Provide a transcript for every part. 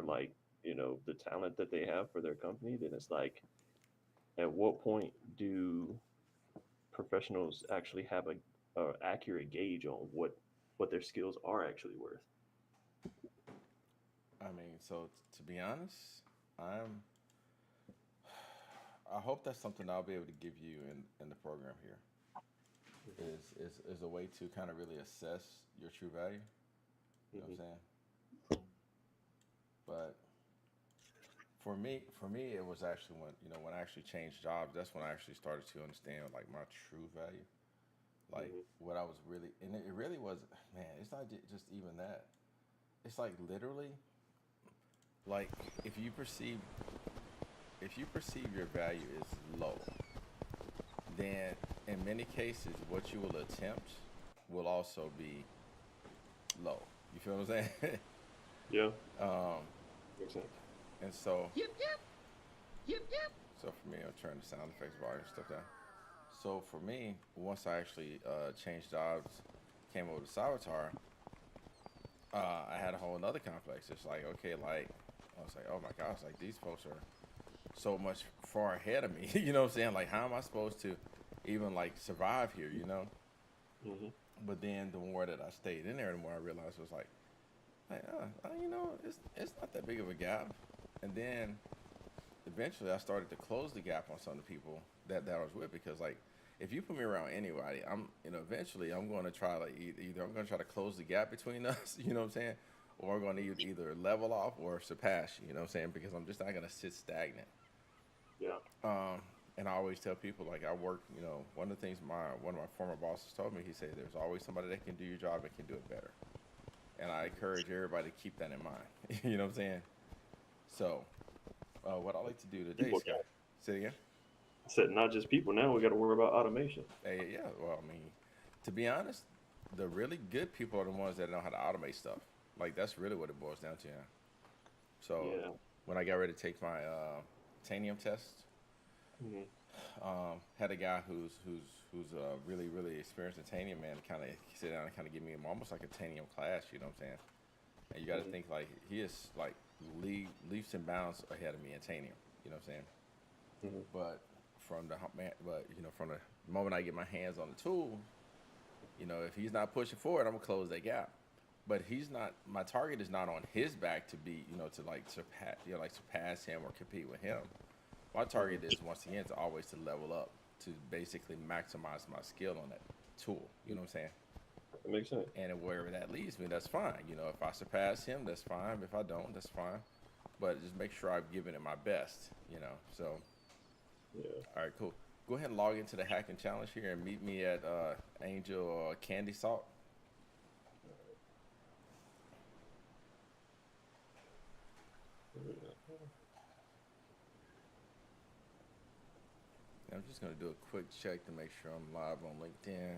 like, the talent that they have for their company, then it's like, at what point do professionals actually have a accurate gauge on what their skills are actually worth? I mean, so to be honest, I'm. I hope that's something I'll be able to give you in the program here. Is a way to kind of really assess your true value. You know what Hmm. I'm saying? But for me, it was actually when I actually changed jobs. That's when I actually started to understand like my true value, like Hmm. what I was really, and it really was. Man, it's not just even that. It's like literally, like if you perceive if you perceive your value is low, then in many cases, what you will attempt will also be low. You feel what I'm saying? Yeah, um, makes sense. and so, Yep, yep, yep, yep. so for me, I'm turning the sound effects volume stuff down. So for me, once I actually changed jobs, came over to Savitar, I had a whole another complex. It's like, okay, like I was like, oh my gosh, like these folks are so much far ahead of me. You know what I'm saying? Like, how am I supposed to even like survive here? You know? Hmm. But then the more that I stayed in there, the more I realized it was like, it's not that big of a gap. And then eventually, I started to close the gap on some of the people that I was with because like, if you put me around anybody, eventually I'm going to try like either I'm going to try to close the gap between us, you know what I'm saying, or I'm going to either level off or surpass you, you know what I'm saying, because I'm just not going to sit stagnant. Yeah. Um, and I always tell people like I work, one of the things my one of my former bosses told me, he said there's always somebody that can do your job and can do it better. And I encourage everybody to keep that in mind. You know what I'm saying? So, what I like to do today, People Scott, now. say it again. I said not just people. Now we got to worry about automation. Hey, yeah, well, I mean, to be honest, the really good people are the ones that know how to automate stuff. Like that's really what it boils down to. Yeah. So Yeah. when I got ready to take my titanium test, Hmm. had a guy who's really really experienced in titanium, man, kind of sit down and kind of give me almost like a titanium class. You know what I'm saying? And you got to Hmm. think like he is like leaps and bounds ahead of me in titanium. You know what I'm saying? Hmm. But from the moment I get my hands on the tool, if he's not pushing forward, I'm gonna close that gap. But he's not. My target is not on his back to be, to like surpass him or compete with him. My target Hmm. is once again to always to level up to basically maximize my skill on that tool. You know what I'm saying? That makes sense. And wherever that leads me, that's fine. If I surpass him, that's fine. If I don't, that's fine. But just make sure I've given it my best. So Yeah. all right, cool. Go ahead and log into the hacking challenge here and meet me at Angel Candy Salt. I'm just gonna do a quick check to make sure I'm live on LinkedIn.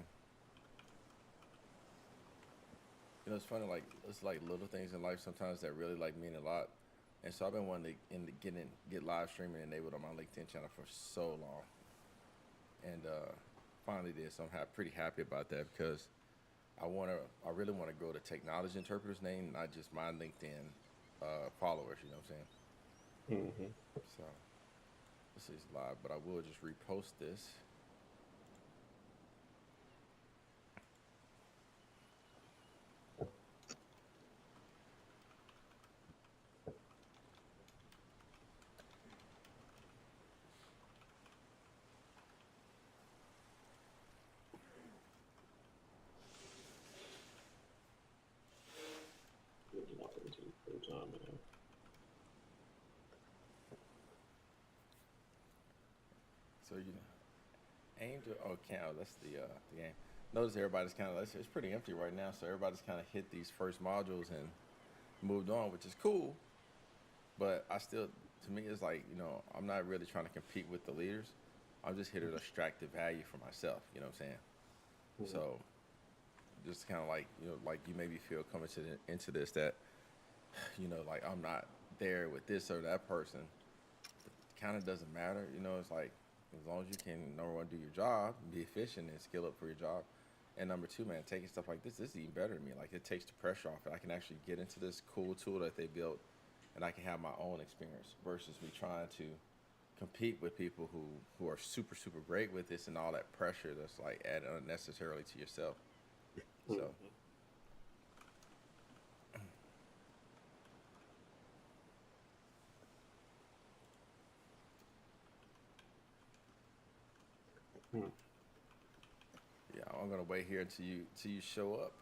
It's funny, like it's like little things in life sometimes that really like mean a lot. And so I've been wanting to get live streaming enabled on my LinkedIn channel for so long, and finally did. So I'm pretty happy about that because I really want to grow the technology interpreter's name, not just my LinkedIn followers. You know what I'm saying? Hmm. So this is live, but I will just repost this. Looking out into full time now. So Angel, oh, Cal, that's the game. Notice everybody's kind of it's pretty empty right now, so everybody's kind of hit these first modules and moved on, which is cool. But I still, to me, it's like I'm not really trying to compete with the leaders. I'm just here to extract the value for myself. You know what I'm saying? Hmm. So just kind of like like you maybe feel coming into this that like I'm not there with this or that person. It kind of doesn't matter. It's like as long as you can number one do your job, be efficient, and skill up for your job. And number two, man, taking stuff like this is even better to me. Like it takes the pressure off. I can actually get into this cool tool that they built and I can have my own experience versus me trying to compete with people who are super super great with this and all that pressure that's like added unnecessarily to yourself. So Hmm. yeah, I'm gonna wait here until you show up.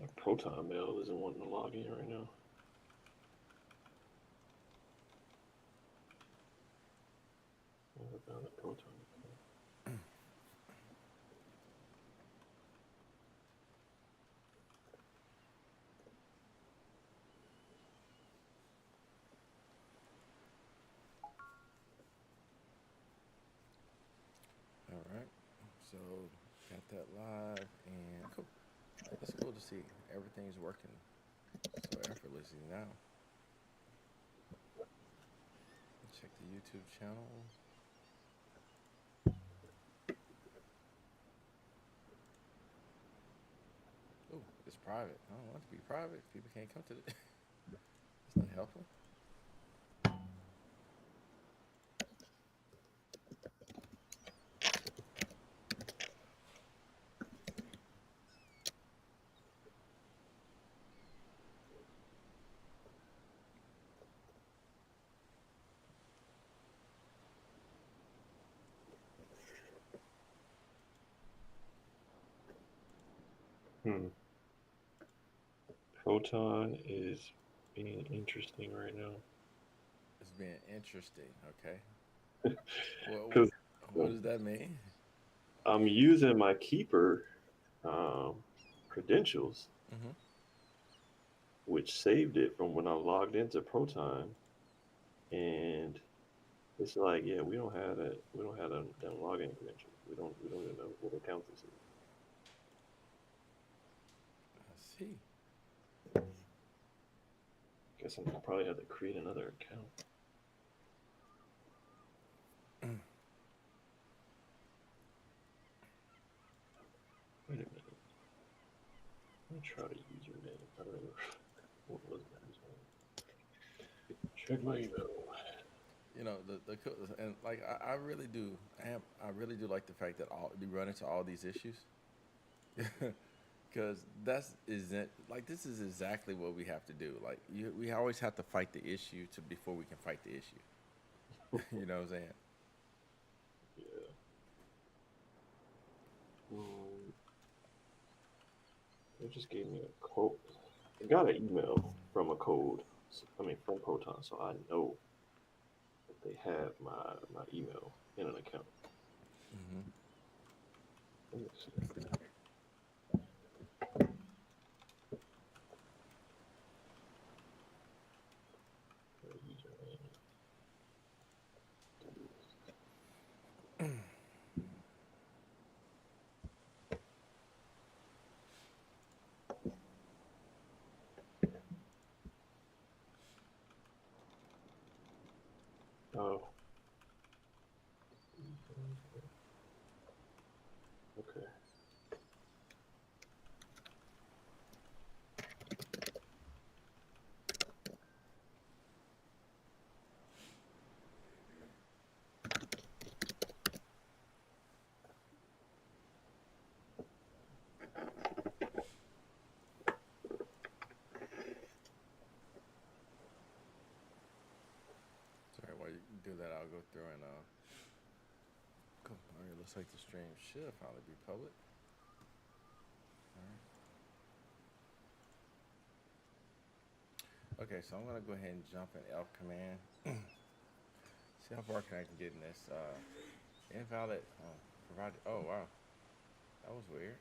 My Proton Mail isn't wanting to log in right now. I found the Proton. All right, so got that live and cool. It's cool to see everything's working so effortlessly now. Check the YouTube channel. Oh, it's private. I don't want it to be private. People can't come to it. It's not helpful. Hmm. Proton is being interesting right now. It's being interesting. Okay. What, Because what does that mean? I'm using my Keeper um, credentials, Mm-hmm. which saved it from when I logged into Proton, and it's like, yeah, we don't have that. We don't have them login credentials. We don't even know what account this is. I see. Guess I'm gonna probably have to create another account. Wait a minute. Let me try the username. I don't remember what was my username. Check my email. You know and like I really do. I really do like the fact that all we run into all these issues. Because that's isn't like this is exactly what we have to do. Like we always have to fight the issue to before we can fight the issue. You know what I'm saying? Yeah. Um, they just gave me a quote. I got an email from a code. I mean, from Proton, so I know that they have my email in an account. Mm-hmm. Let me see. Username. Oh, okay. Sorry, while you do that, I'll go through and cool. All right, looks like the stream should finally be public. All right. Okay, so I'm gonna go ahead and jump in Elf command. See how far can I can get in this invalid provided. Oh wow, that was weird.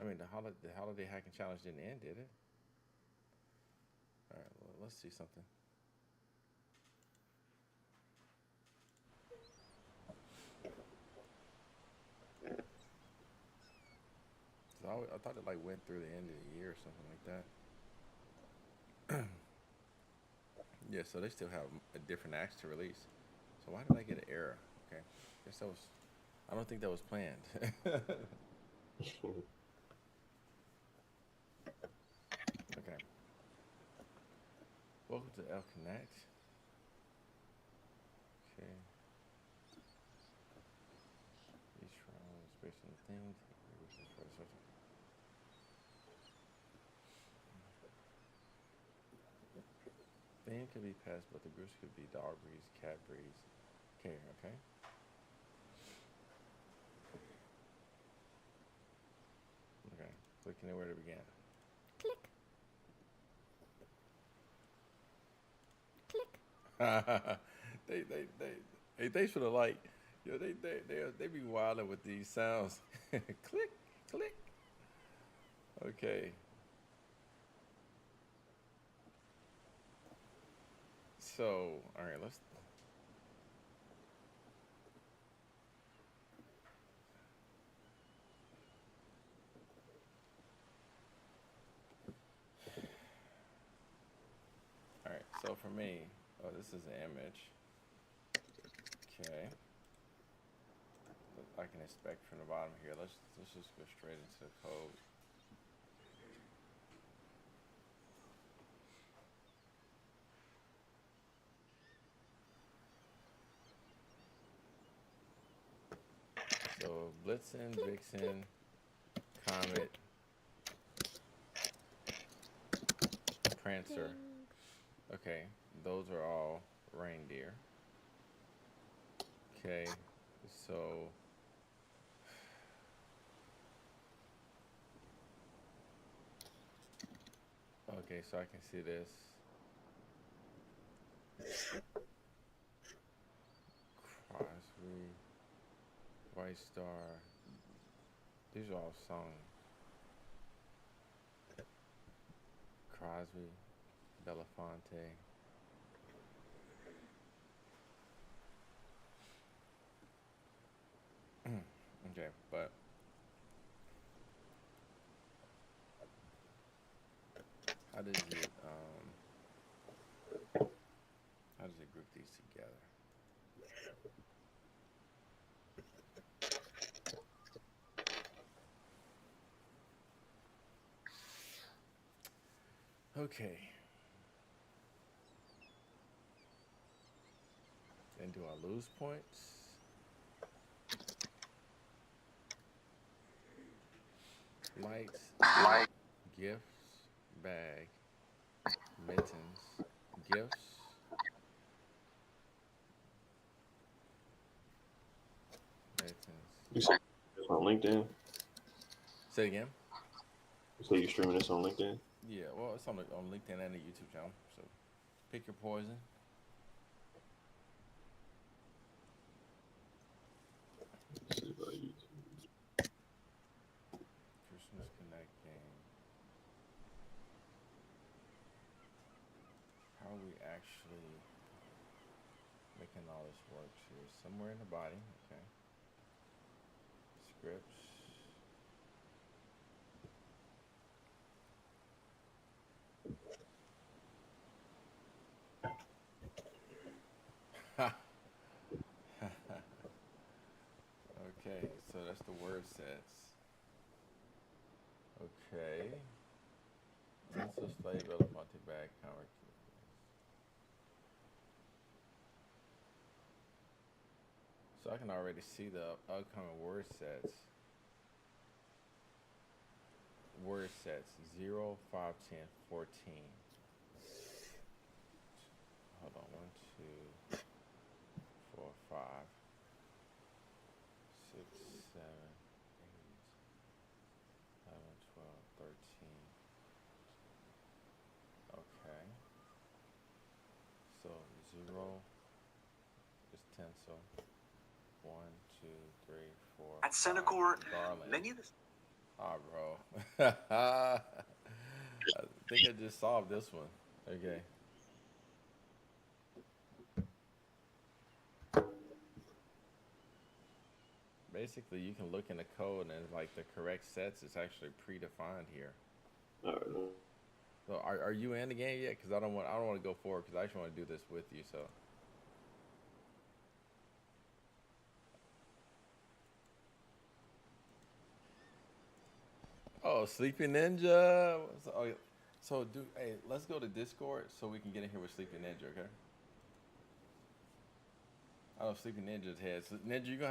I mean, the holiday hacking challenge didn't end, did it? All right, well, let's see something. So I thought it like went through the end of the year or something like that. Yeah, so they still have a different acts to release. So why did I get an error? Okay, guess that was. I don't think that was planned. Welcome to L Connect. Okay. Each round is based on the thing. Theme could be pets, but the groups could be dog breeds, cat breeds. Okay, okay. Okay. Click anywhere to begin. Click. Click. Hey, thanks for the like. Yo, they be wilding with these sounds. Click, click. Okay. So, all right, let's. All right, so for me, oh, this is an image. Okay. I can inspect from the bottom here. Let's just go straight into the code. So Blitzen, Vixen, Comet, Prancer. Okay, those are all reindeer. Okay, so okay, so I can see this. Crosby, White Star. These are all sung. Crosby, Belafonte. Okay, but how does it group these together? Okay. And do I lose points? Lights, gifts, bag, mittens, gifts. Mittens. You say this on LinkedIn? Say it again? You say you're streaming this on LinkedIn? Yeah, well, it's on LinkedIn and the YouTube channel. So pick your poison. This is about YouTube. Christmas Connect game. How are we actually making all this work here? Somewhere in the body, okay. Scripts. Okay, so that's the word sets. Okay. Tinsel slave elephante bag counter. So I can already see the upcoming word sets. Word sets 0, 5, 10, 14. Hold on, 1, 2, 4, 5, 6, 7, 8, 11, 12, 13. Okay. So 0 is tinsel. 1, 2, 3, 4. At Senecor, Garland. many of the Ah, bro. I think I just solved this one. Okay. Basically, you can look in the code and like the correct sets is actually predefined here. All right. So are you in the game yet? Because I don't want to go forward because I actually want to do this with you. So. Oh, Sleepy Ninja. So, hey, let's go to Discord so we can get in here with Sleepy Ninja, okay? I know Sleepy Ninja's head. So, Ninja, you're gonna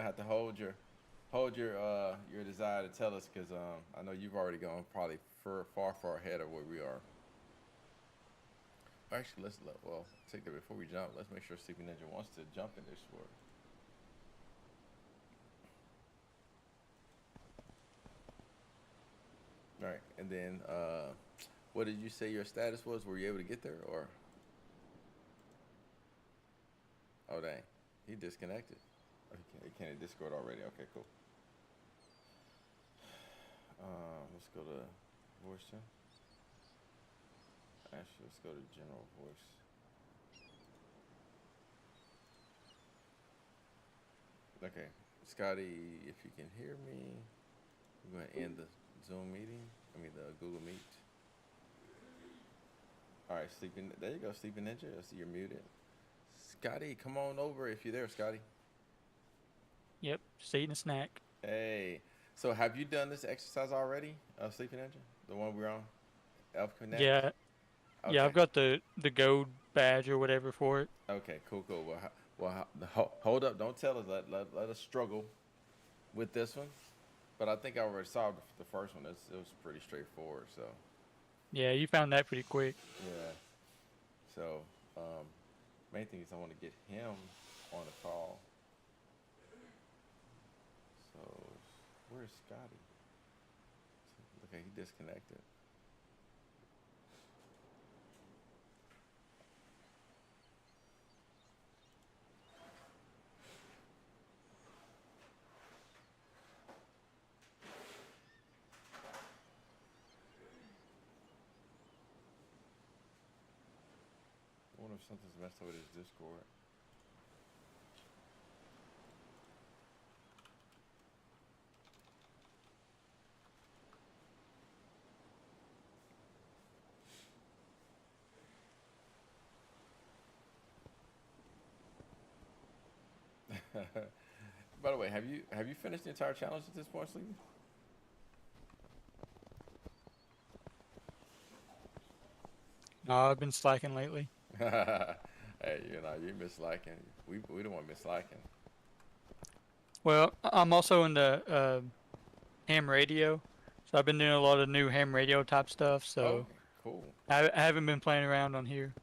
have to hold your desire to tell us, because I know you've already gone probably far ahead of where we are. Actually, well, take that before we jump. Let's make sure Sleepy Ninja wants to jump in this sport. All right, and then what did you say your status was? Were you able to get there, or? Oh dang, he disconnected. Oh, he can't Discord already. Okay, cool. Let's go to voice chat. Actually, let's go to general voice. Okay, Scotty, if you can hear me, we're going to end the Zoom meeting. The Google Meet. All right, sleeping. There you go, Sleeping Ninja. I see you're muted. Scotty, come on over if you're there, Scotty. Yep, just eating a snack. Hey, so have you done this exercise already, Sleeping Ninja? The one we're on, Elf Connect. Yeah, Okay. yeah, I've got the gold badge or whatever for it. Okay, cool. Hold up. Don't tell us. Let us struggle with this one. But I think I already saw the first one. It was pretty straightforward. So. Yeah, you found that pretty quick. Yeah. So, main thing is I want to get him on the call. So, where's Scotty? Okay, he disconnected. I wonder if something's messed up with his Discord. By the way, have you finished the entire challenge at this point, Sleepy? No, I've been slacking lately. Hey, you miss liking. We don't want miss liking. Well, I'm also into ham radio, so I've been doing a lot of new ham radio type stuff. So Okay, cool. I haven't been playing around on here.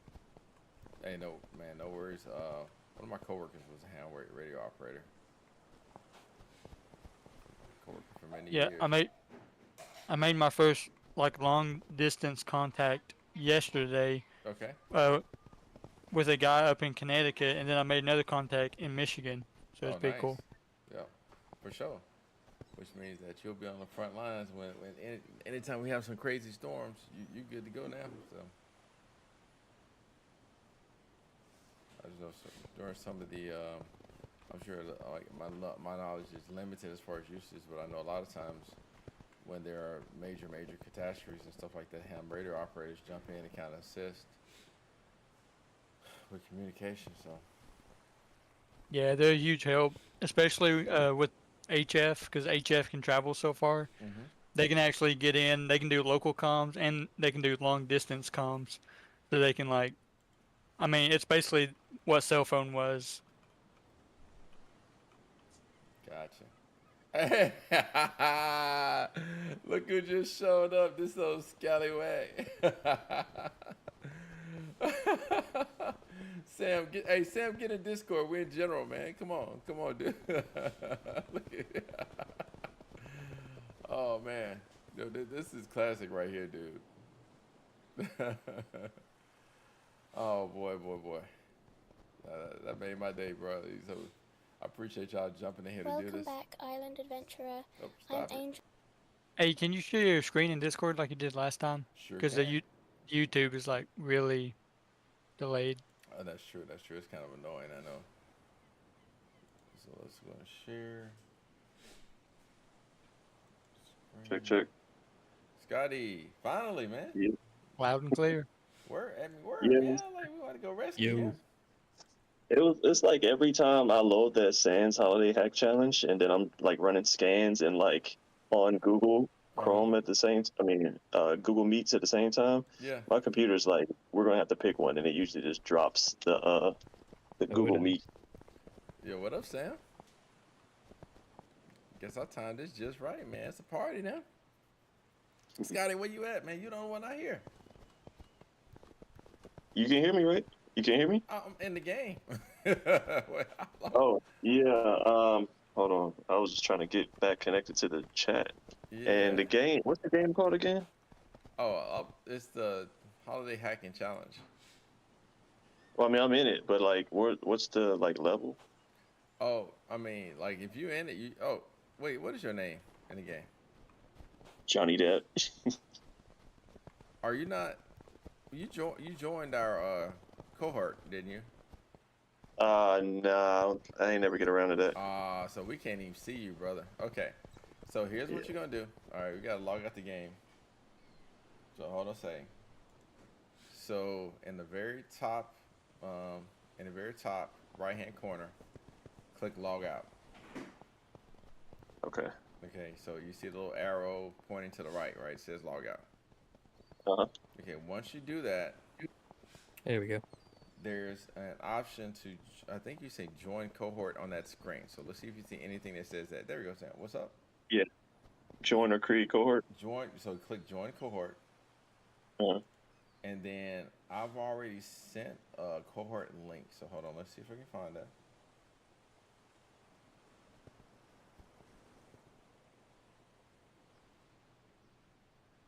Hey, no worries. One of my coworkers was a ham radio operator. Coworker for many Yeah, years. I made my first like long distance contact yesterday. Okay. With a guy up in Connecticut, and then I made another contact in Michigan. So it's pretty Nice. cool. Yeah, for sure. Which means that you'll be on the front lines when anytime we have some crazy storms, you good to go now. So I just know during some of the, I'm sure like my knowledge is limited as far as usage, but I know a lot of times when there are major catastrophes and stuff like that, ham radio operators jump in and kind of assist with communication. So Yeah, they're a huge help, especially with HF, because HF can travel so far. mm-hmm. They can actually get in. They can do local comms and they can do long distance comms. So they can it's basically what cell phone was. Gotcha. Look who just showed up. This old scallywag. Sam, get in Discord. We're in general, man. Come on, dude. Look at Oh man, yo, this is classic right here, dude. Oh boy. That made my day, bro. So I appreciate y'all jumping in here to do Welcome this. back, Island Adventurer. Oh, I'm stop it. Angel. Hey, can you share your screen in Discord like you did last time? Sure Because can. YouTube is like really delayed. Oh, that's true. It's kind of annoying, I know. So let's go and share. Screen. Check. Scotty, finally, man. Yeah. Loud and clear. Word. Yeah. Yeah, like we want to go rescue him. It's like every time I load that SANS holiday hack challenge and then I'm like running scans and like on Google Chrome at the same. Google Meets at the same time. Yeah. My computer's like, we're gonna have to pick one, and it usually just drops the Google it Meet. Yo, what up, Sam? Guess I timed this just right, man. It's a party now. Scotty, where you at, man? You the only one out here. You can hear me, right? You can hear me? I'm in the game. Wait, Oh yeah. Hold on. I was just trying to get back connected to the chat. yeah. And the game. What's the game called again? Oh, it's the holiday hacking challenge. Well, I mean, I'm in it, but like, what's the like level? Oh, I mean, like if you in it, you. Oh, wait, what is your name in the game? Johnny Depp. Are you not? You joined our cohort, didn't you? No, I ain't never get around to that. So we can't even see you, brother. Okay, so here's what you're gonna do. All right, we gotta log out the game. So hold on a second. So in the very top right-hand corner, click log out. Okay. Okay, so you see the little arrow pointing to the right? It says log out. Uh-huh. Okay, once you do that, There we go. there's an option to, I think you say join cohort on that screen. So let's see if you see anything that says that. There we go, Sam. What's up? Yeah. Join or create cohort. Join. So click join cohort. Uh-huh. And then I've already sent a cohort link. So hold on, let's see if I can find that.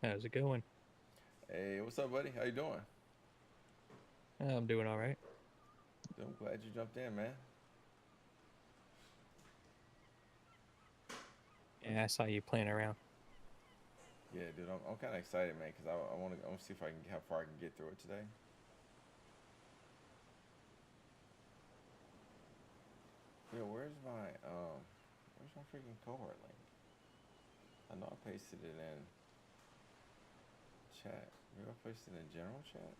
How's it going? Hey, what's up, buddy? How you doing? I'm doing all right. I'm glad you jumped in, man. Yeah, I saw you playing around. Yeah, dude, I'm kind of excited, man, because I want to see if I can how far I can get through it today. Yeah, where's my freaking cohort link? I know I pasted it in chat. Maybe I pasted it in general chat.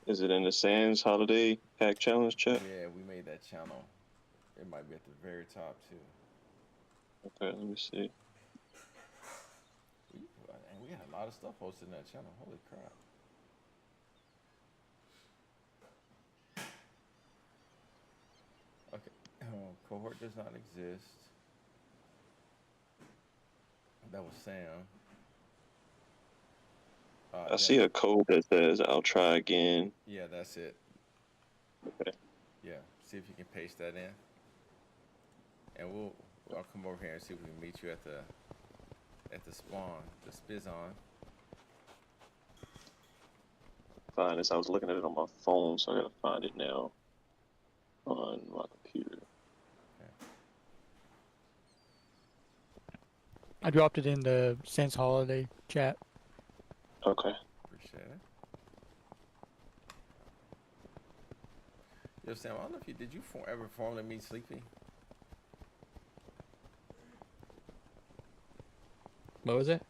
Is it in the SANS holiday hack challenge chat? Yeah, we made that channel. It might be at the very top too. Okay, let me see. And we had a lot of stuff posted in that channel. Holy crap. Okay. Cohort does not exist. That was Sam. I see a code that says I'll try again. Yeah, that's it. Okay. Yeah, see if you can paste that in. And I'll come over here and see if we can meet you at the spawn, the Spizon. Find this. I was looking at it on my phone, so I gotta find it now on my computer. I dropped it in the Sense Holiday chat. Okay. Appreciate it. Yo, Sam, I don't know if you did you ever formally meet Sleepy? What was it?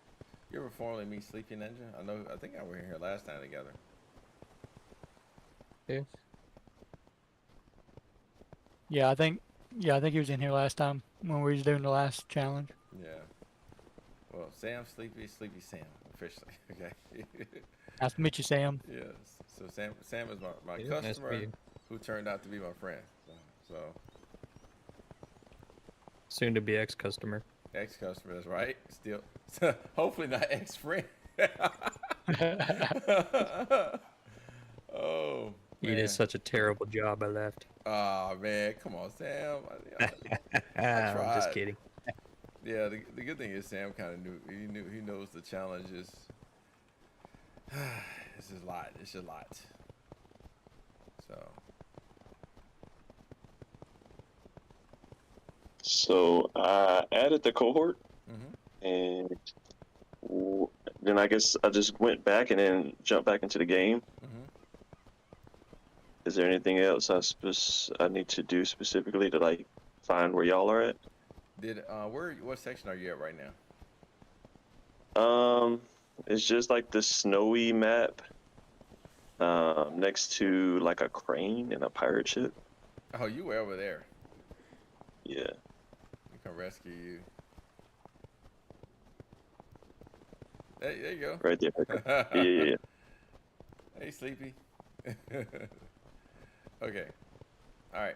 You ever formally meet Sleepy Ninja? I think I were here last time together. Yeah. Yeah, I think he was in here last time when we was doing the last challenge. Yeah. Well, Sam, Sleepy Sam, officially. Okay. Nice to meet you, Sam. Yes. So Sam is my Yeah, nice to customer meet you. who turned out to be my friend. So Soon to be ex-customer. ex-customer, that's right. Still, hopefully not ex-friend. Oh. You Man. did such a terrible job. I left. Oh man, come on, Sam. I'm tried. just kidding. Yeah, the good thing is Sam kind of knew. He knows the challenge is. This is a lot. It's a lot. So I added the cohort, Mm-hmm. and then I guess I just went back and then jumped back into the game. Mm-hmm. Is there anything else I need to do specifically to like find where y'all are at? What section are you at right now? It's just like the snowy map, next to like a crane and a pirate ship. Oh, you were over there. Yeah. We can rescue you. There you right there. go. Yeah, yeah, yeah. Hey, Sleepy. Okay. All right.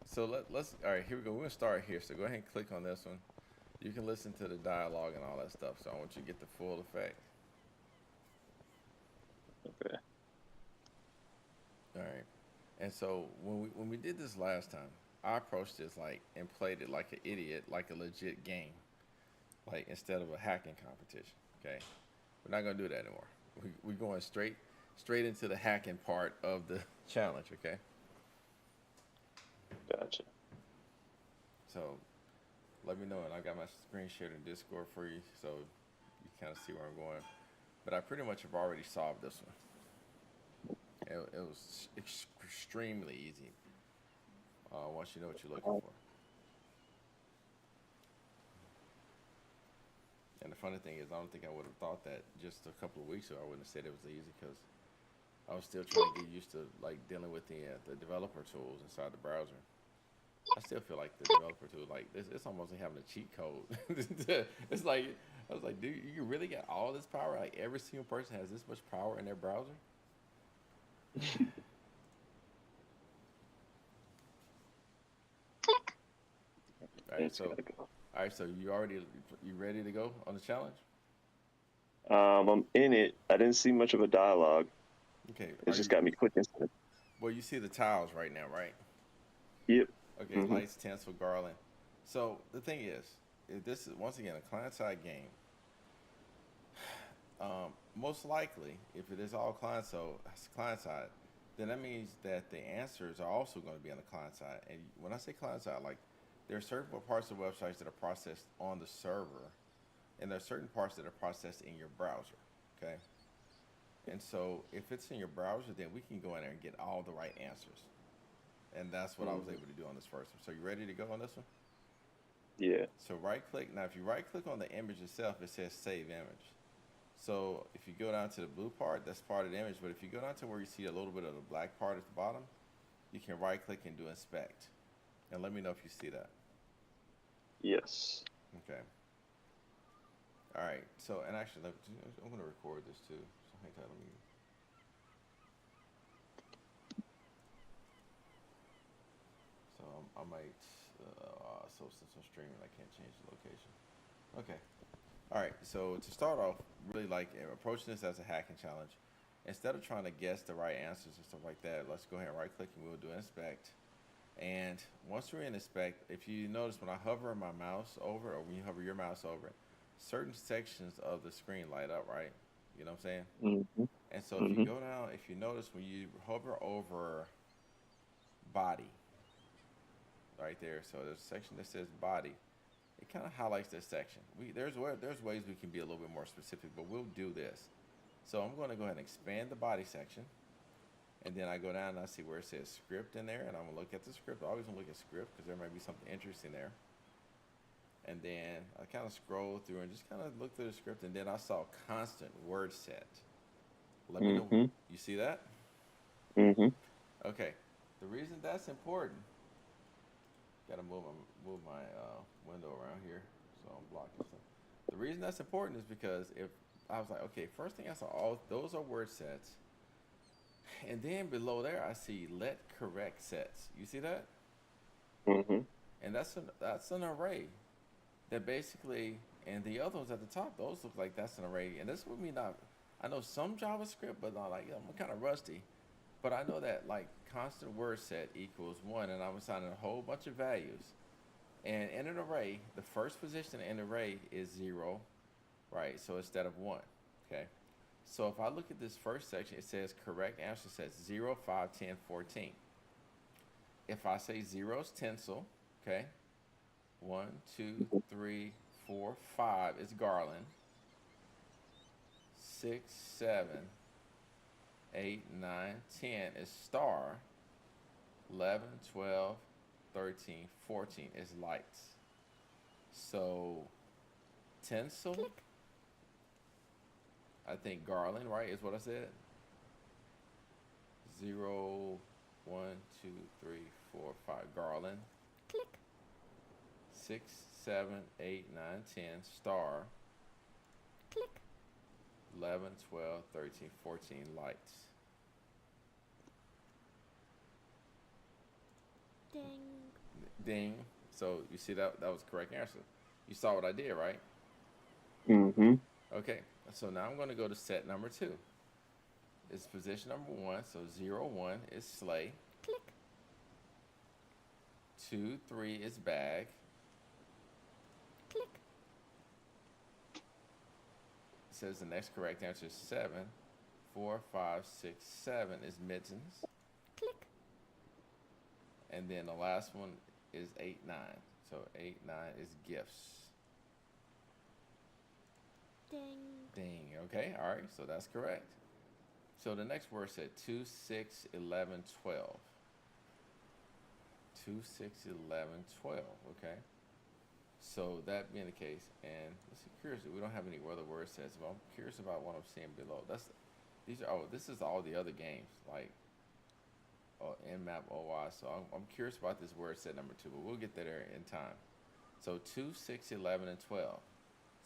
So let's. All right. Here we go. We're gonna start here. So go ahead and click on this one. You can listen to the dialogue and all that stuff. So I want you to get the full effect. Okay. All right. And so when we did this last time, I approached this like and played it like an idiot, like a legit game, like instead of a hacking competition. Okay. We're not gonna do that anymore. We're going straight into the hacking part of the challenge. Okay. Gotcha. So let me know, and I got my screen shared in Discord for you, so you kind of see where I'm going. But I pretty much have already solved this one. It was extremely easy. Once you know what you're looking for. And the funny thing is, I don't think I would have thought that just a couple of weeks ago. I wouldn't have said it was easy because I was still trying to get used to like dealing with the developer tools inside the browser. I still feel like the developer tool, like it's almost like having a cheat code. It's like I was like, dude, you really got all this power? Like every single person has this much power in their browser? Click. All right, It's so gotta go. you ready to go on the challenge? I'm in it. I didn't see much of a dialogue. Okay, It just got me clicking. well, you see the tiles right now, right? Yep. Okay, Mhm. lights, tinsel, garland. So the thing is, if this is once again a client-side game. Most likely, if it is all client side, then that means that the answers are also going to be on the client side. And when I say client side, like there are certain parts of websites that are processed on the server, and there are certain parts that are processed in your browser. Okay, and so if it's in your browser, then we can go in there and get all the right answers. And that's what I was able to do on this first one. So you ready to go on this one? Yeah. So right click. Now, if you right click on the image itself, it says save image. So if you go down to the blue part, that's part of the image. But if you go down to where you see a little bit of the black part at the bottom, you can right click and do inspect. And let me know if you see that. Yes. Okay. All right. So, and actually, I'm going to record this too. So hang tight. Let me. So I might. So since I'm streaming, I can't change the location. Okay. All right. So to start off, really like approaching this as a hacking challenge. Instead of trying to guess the right answers and stuff like that, let's go ahead and right click and we'll do inspect. And once we're in inspect, if you notice when I hover my mouse over, or when you hover your mouse over it, certain sections of the screen light up, right? You know what I'm saying? Mhm. And so if you Mhm. go down, if you notice when you hover over body, right there, so there's a section that says body. It kind of highlights this section. There's ways we can be a little bit more specific, but we'll do this. So I'm going to go ahead and expand the body section. And then I go down and I see where it says script in there, and I'm gonna look at the script. I always want to look at script because there might be something interesting there. And then I kind of scroll through and just kind of look through the script, and then I saw constant word set. Let me know. Mhm. You see that? Mhm. Okay. The reason that's important. Gotta move my window around here, so I'm blocking stuff. The reason that's important is because if I was like, okay, first thing I saw, all those are word sets. And then below there, I see let correct sets. You see that? Mhm. And that's an array that basically, and the other ones at the top, those look like that's an array. And this would mean I know some JavaScript, but not like I'm kind of rusty. But I know that like constant word set equals 1, and I'm assigning a whole bunch of values. And in an array, the first position in an array is 0, right? So instead of 1, okay? So if I look at this first section, it says correct answer says 0, 5, 10, 14. If I say 0 is tinsel, okay? 1, 2, 3, 4, 5 is garland. 6, 7, 8, 9, 10 is star. 11, 12, 13, 14 is lights. So tinsel, Click. I think garland, right, is what I said. 0, 1, 2, 3, 4, 5, garland. Click. 6, 7, 8, 9, 10, star. Click. 11, 12, 13, 14 lights. Ding. Ding. So you see that was the correct answer. You saw what I did, right? Mm-hmm. Okay. So now I'm going to go to set number 2. It's position number 1. So 0, 1 is sleigh. Click. 2, 3 is bag. Click. It says the next correct answer is 7. 4, 5, 6, 7 is mittens. Click. And then the last one is 8, 9. So 8, 9 is gifts. Ding. Ding. Okay. All right. So that's correct. So the next word said 2, 6, 11, 12. 2, 6, 11, 12. Okay. So that being the case, and let's see, curious, we don't have any other word sets, but I'm curious about what I'm seeing below. This is all the other games, like Nmap, OI. So I'm curious about this word set number 2, but we'll get there in time. So 2, 6, 11, and 12.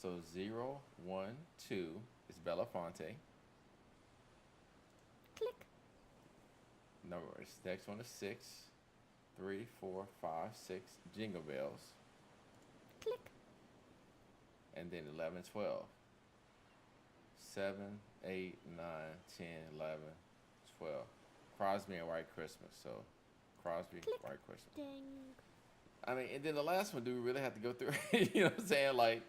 So 0, 1, 2 is Belafonte. Click. Next one is 6, 3, 4, 5, 6 Jingle Bells. Click. And then 11, 12. 7, 8, 9, 10, 11, 12. Crosby and White Christmas. So Crosby, Click. White Christmas. Ding. I mean, and then the last one, do we really have to go through it? You know what I'm saying? Like,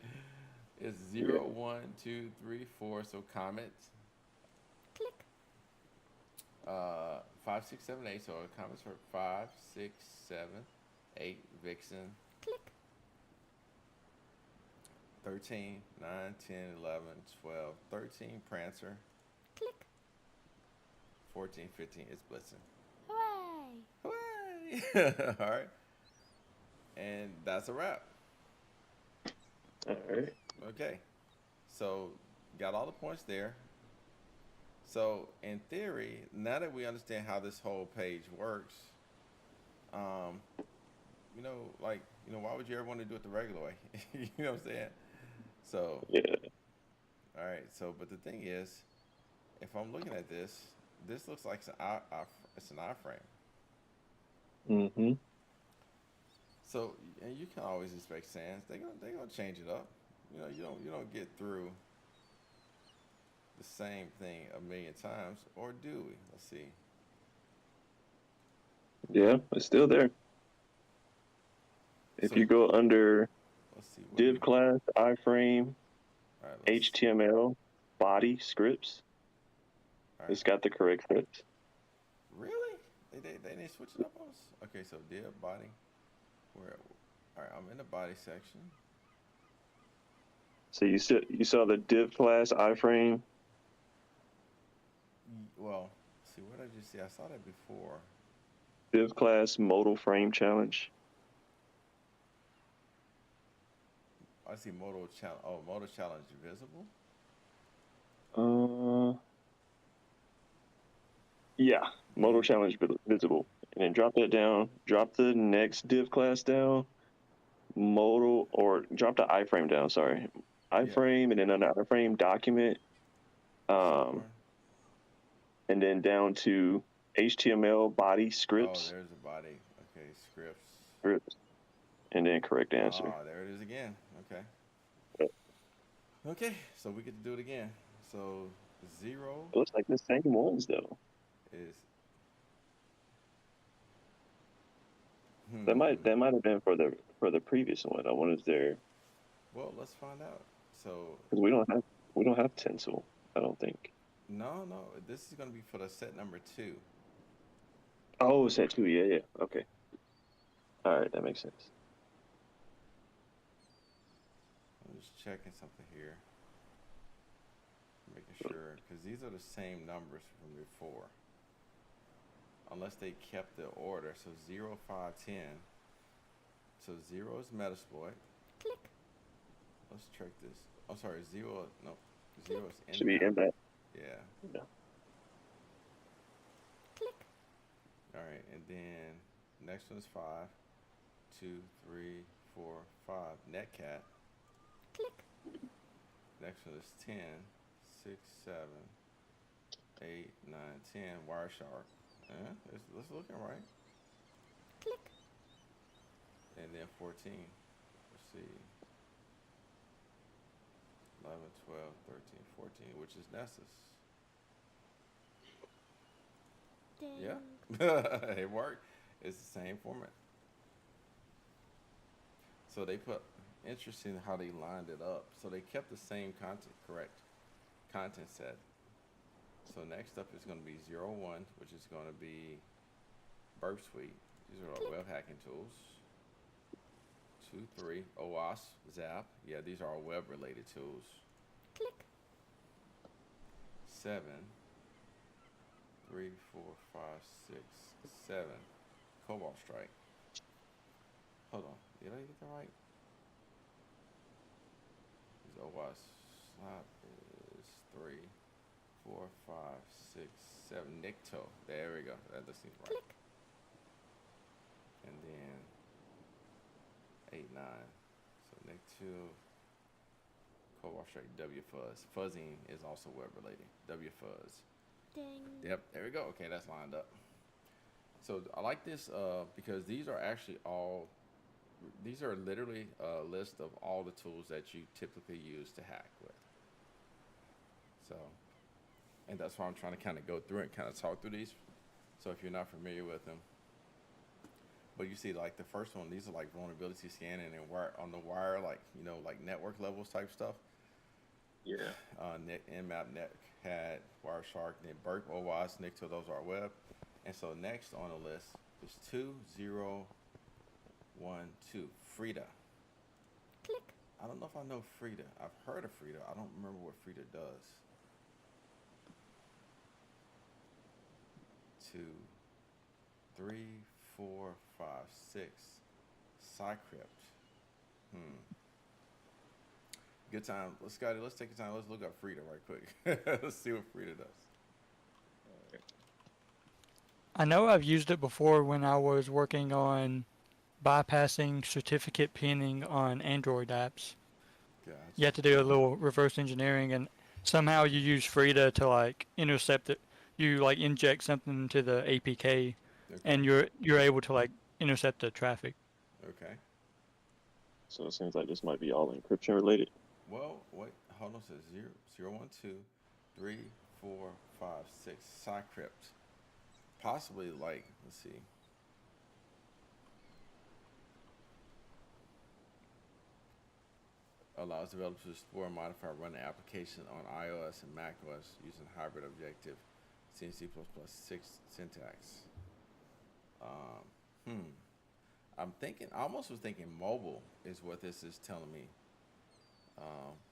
it's 0, 1, 2, 3, 4. So Comets. Click. 5, 6, 7, 8. So Comets for 5, 6, 7, 8. Vixen. Click. 13, 9, 10, 11, 12. 13 Prancer. Click. 14, 15 is Blitzen. Hooray. Hooray! All right. And that's a wrap. All right. Okay. So, got all the points there. So, in theory, now that we understand how this whole page works, why would you ever want to do it the regular way? You know what I'm saying? So, Yeah. all right. So, but the thing is, if I'm looking at this looks like it's an iframe. Mm-hmm. So, and you can always expect SANS. They're gonna change it up. You know, you don't get through the same thing a million times, or do we? Let's see. Yeah, it's still there. If So, you go under let's see. What div class, iframe, all right, HTML, body scripts, all right. it's got the correct scripts. Really? They didn't switch it up on us? Okay, so div body. All right, I'm in the body section. So you saw the div class iframe. Well, see, what did I just see? I saw that before. Div class modal frame challenge. I see modal challenge. Oh, modal challenge visible. Yeah, modal challenge visible, and then drop that down. Drop the next div class down. Modal, or drop the iframe down. Sorry, iframe, and then under iframe document. Sure. And then down to HTML body scripts. Oh, there's a body. Okay, scripts. And then correct answer. Ah, there it is again. Okay. Yep. Okay, so we get to do it again. So 0 It looks like the same ones though. is. That might have been for the previous one. I wonder if they're. Well, let's find out. So. Because we don't have tinsel. I don't think. No. This is going to be for the set number 2. Oh, set 2. Yeah. Okay. All right, that makes sense. I'm just checking something here. Making sure, because these are the same numbers from before. Unless they kept the order. So 0, 5, 10. So 0 is Metasploit. Click. Let's check this. I'm sorry, 0. No, 0 is Should be in that. Yeah. Click. All right, and then next one is 5, 2, 3, 4, 5. Netcat. Click. Next one is 10, 6, 7, 8, 9, 10. Wireshark. Yeah, it's looking right. click, And then 14. Let's see. 11, 12, 13, 14, which is Nessus. ding, Yeah, it worked. It's the same format. So they put, interesting how they lined it up. So they kept the same content, correct? Content set. So next up is going to be 01, which is going to be Burp Suite. These are our web hacking tools. 2, 3, OWASP, Zap. Yeah, these are our web related tools. click, 7, 3, 4, 5, 6, 7. Cobalt Strike. Hold on. Did I get that right? This OWASP slot is 3, 4, 5, 6, 7. Nikto. There we go. That seems right. click, And then 8, 9. So Nick2, Cobalt Strike, WFuzz. Fuzzing is also web related. WFuzz. ding, Yep, there we go. Okay, that's lined up. So I like this because these are actually all, these are literally a list of all the tools that you typically use to hack with. So, and that's why I'm trying to kind of go through and kind of talk through these. So if you're not familiar with them, but you see like the first one, these are like vulnerability scanning and wire on the wire, like, you know, like network levels type stuff. Yeah. Nmap, Netcat, Wireshark, then Burp, OWASP, Nikto, those are web. And so next on the list is 2012, Frida. click, I don't know if I know Frida. I've heard of Frida. I don't remember what Frida does. 2, 3, 4, 5, 6. Cycrypt. Good time. Let's take a time. Let's look up Frida right quick. Let's see what Frida does. I know I've used it before when I was working on bypassing certificate pinning on Android apps. Gotcha. You have to do a little reverse engineering, and somehow you use Frida to like intercept it. You like inject something into the APK, Okay. and you're able to like intercept the traffic. Okay. So it seems like this might be all encryption related. Well, wait, hold on. It says 0, 1, 2, 3, 4, 5, 6. Cycrypt. Possibly like, let's see. Allows developers to explore and modify running application on iOS and macOS using hybrid objective C and C++ 6 syntax. I'm thinking, I almost was thinking mobile is what this is telling me.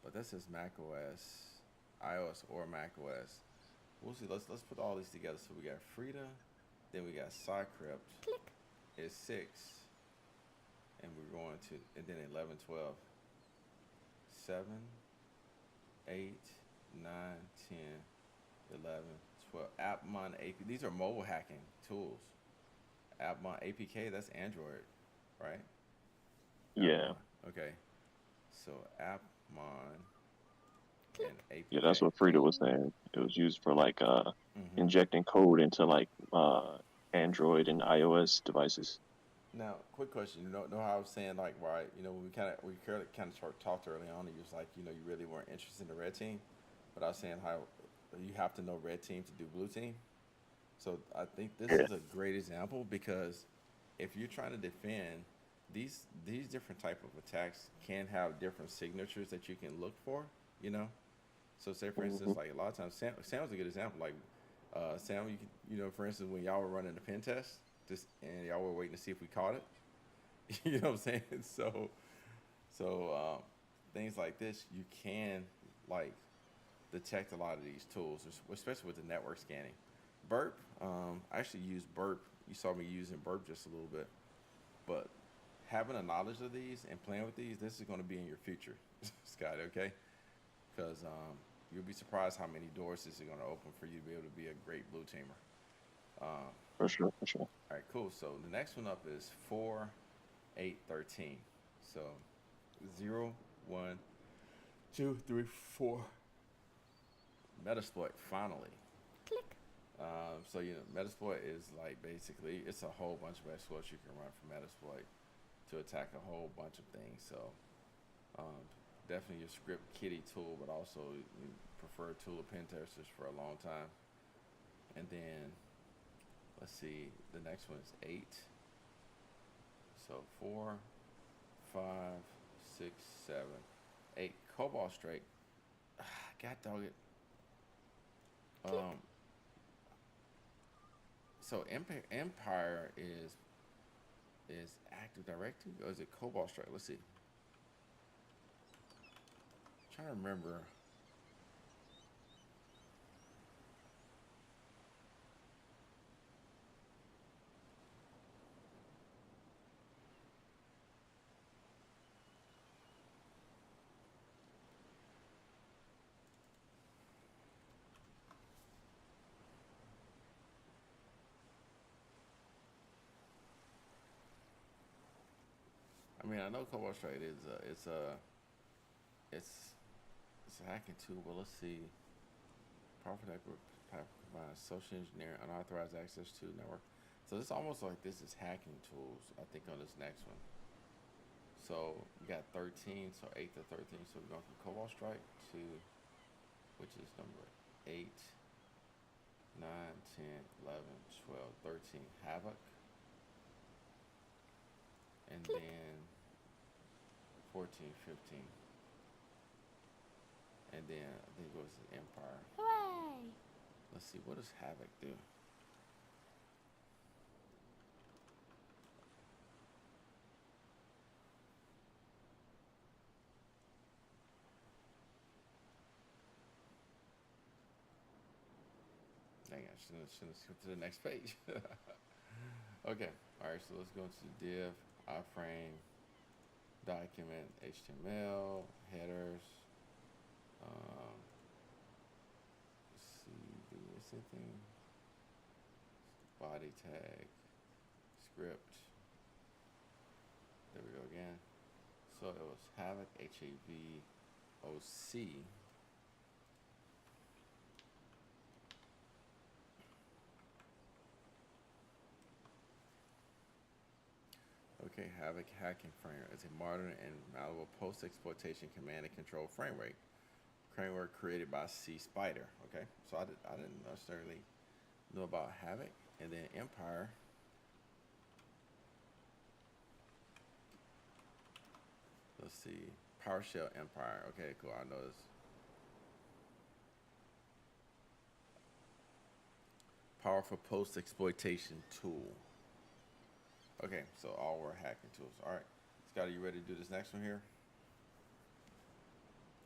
But that says macOS, iOS or macOS. We'll see. Let's put all these together. So we got Frida, then we got Cycrypt. click, Is 6, and we're going to, and then 11, 12, 7, 8, 9, 10, 11, 12. AppMon AP. These are mobile hacking tools. AppMon APK. That's Android, right? Yeah. AppMon. Okay. So AppMon and APK. Yeah, that's what Frida was saying. It was used for like Mhm. injecting code into like Android and iOS devices. Now, quick question. You know how I was saying like, why, you know, when we kind of talked early on, and you was like, you know, you really weren't interested in the red team, but I was saying how you have to know red team to do blue team. So I think this is a great example because if you're trying to defend these different type of attacks can have different signatures that you can look for, you know. So say for instance, like a lot of times, Sam's a good example. Like Sam, you know, for instance, when y'all were running the pen test, and y'all were waiting to see if we caught it. You know what I'm saying? So things like this, you can like detect a lot of these tools, especially with the network scanning. Burp, I actually used Burp. You saw me using Burp just a little bit, but having a knowledge of these and playing with these, this is going to be in your future, Scott. Okay, because you'll be surprised how many doors this is going to open for you to be able to be a great blue teamer. For sure, for sure. All right, cool. So the next one up is 4, 8, 13. So 0, 1, 2, 3, 4. Metasploit finally. Click. So Metasploit is like basically it's a whole bunch of exploits you can run from Metasploit to attack a whole bunch of things. So definitely your script kiddie tool, but also preferred tool of pen testers for a long time. And then let's see, the next one is 8. So 4, 5, 6, 7, 8. Cobalt Strike. God dog it. So Empire is Active Directory, or is it Cobalt Strike? Let's see. I'm trying to remember. I mean, I know Cobalt Strike is it's a hacking tool, but let's see. Powerful type combines social engineering, unauthorized access to network. So it's almost like this is hacking tools, I think, on this next one. So we got 13, so 8 to 13. So we're going from Cobalt Strike to, which is number 8, 9, 10, 11, 12, 13, Havoc. And then 14, 15. And then I think it goes to Empire. Hooray! Let's see, what does Havoc do? Dang, I shouldn't skip to the next page. Okay, alright, so let's go to div, iframe, document, HTML, headers. Let's see, do this anything? Body tag, script. There we go again. So it was Havoc, HAVOC. Okay, Havoc hacking framework is a modern and malleable post-exploitation command and control framework created by C Spider. Okay, so I didn't necessarily know about Havoc. And then Empire. Let's see, PowerShell Empire. Okay, cool. I know this. Powerful post-exploitation tool. Okay, so all were hacking tools. All right, Scott, are you ready to do this next one here?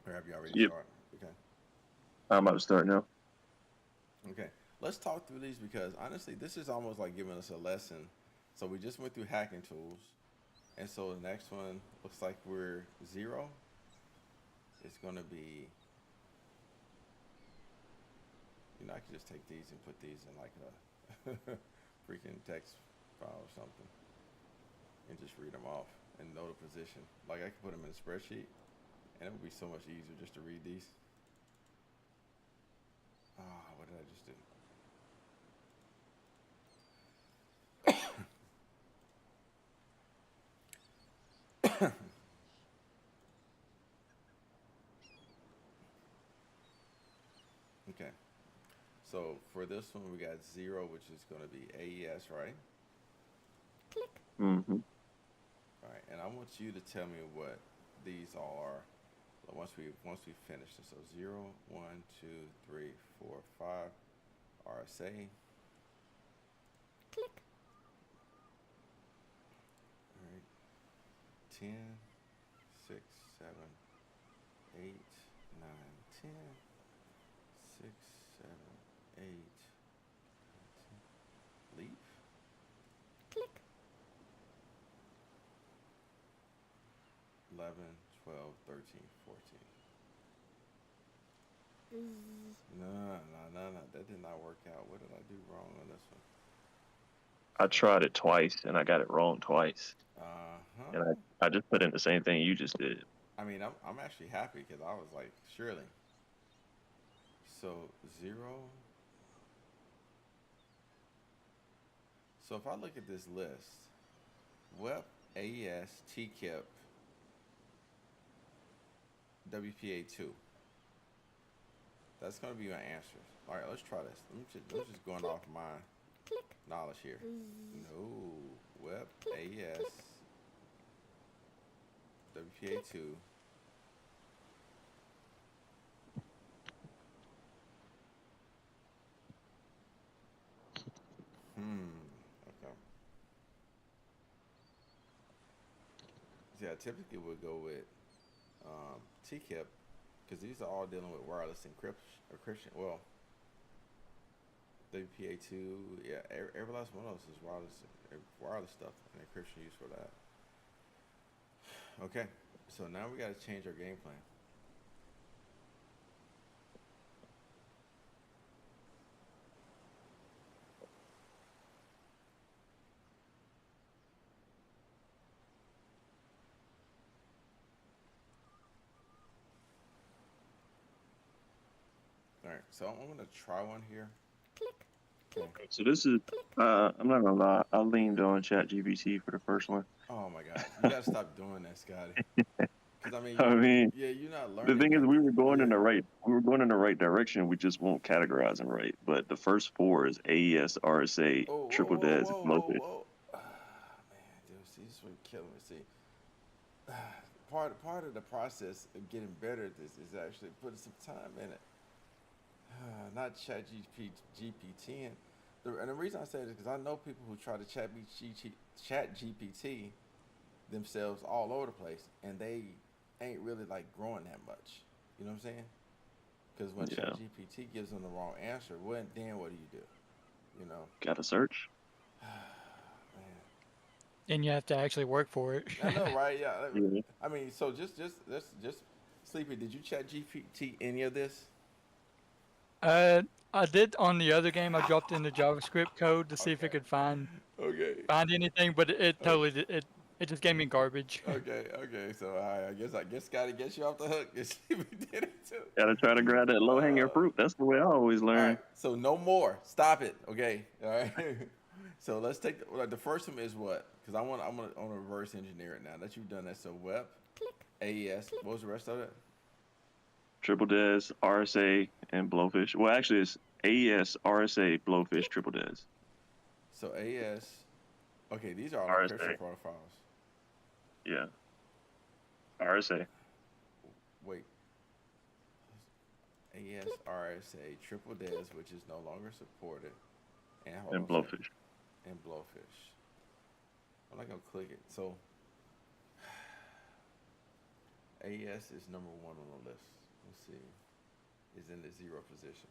Or have you already started? Okay. I'm about to start now. Okay, let's talk through these because honestly, this is almost like giving us a lesson. So we just went through hacking tools, and so the next one looks like we're 0. It's gonna be, I could just take these and put these in like a freaking text file or something, and just read them off and know the position. Like I could put them in a spreadsheet, and it would be so much easier just to read these. What did I just do? Okay, so for this one we got 0, which is going to be AES, right? Click. Mm-hmm. All right, and I want you to tell me what these all are once we finish this. So 0, 1, 2, 3, 4, 5, RSA. Click. All right, 10, 6, 7, 8, 9, 10, 6, 7, 8, 10. Leap. Click. 11, 12, 13, 14. No, that did not work out. What did I do wrong on this one? I tried it twice and I got it wrong twice. And I just put in the same thing you just did. I mean, I'm actually happy because I was like, surely. So 0. So if I look at this list, WEP, AES, TKIP, WPA2. That's going to be my answers. All right, let's try this. Let's just going off my Click. knowledge here. No, WEP, AES, WPA2. Okay. Yeah, typically we'll go with TKIP because these are all dealing with wireless encryption. Well, WPA2, yeah, every last one of those is wireless stuff and encryption used for that. Okay, so now we got to change our game plan. All right, so I'm gonna try one here. Click. Okay. So this is, I'm not gonna lie, I leaned on ChatGPT for the first one. Oh my God, you gotta stop doing that, Scotty. Because I mean, yeah, you're not the learning. thing is, like we were going in yeah. the right direction. We just won't categorize them right. But the first four is AES, RSA, Oh, triple DES, and blowfish. Ah, man, dude, see, this is what killing me. See, part of the process of getting better at this is actually putting some time in it. Not GPT. And the reason I say this is because I know people who try to chat GPT themselves all over the place, and they ain't really like growing that much. You know what I'm saying? Because when Yeah. ChatGPT gives them the wrong answer, then what do? You know? Gotta search. Man, And you have to actually work for it. I know, right? Yeah. Yeah. I mean, so just Sleepy. Did you ChatGPT any of this? I did on the other game. I dropped in the JavaScript code to see if it Okay. could find Okay. anything, but it totally it just gave me garbage. Okay. So I guess Scotty gets you off the hook. Sleepy did it too. Gotta try to grab that low hanging fruit. That's the way I always All learn. right. So no more. Stop it. Okay. All right. So let's take the first one is what? Because I'm gonna reverse engineer it now that you've done that. So web, Click. AES. What was the rest of it? Triple DES, RSA, and blowfish. Well, actually, it's AES, RSA, blowfish, triple DES. So AES. Okay, these are all RSA. encryption protocols. Yeah. RSA. Wait. AES, RSA, triple DES, which is no longer supported, and hold And on a second. blowfish. And blowfish. I'm not gonna click it. So AES is number 1 on the list. Let's see. Is in the 0 position.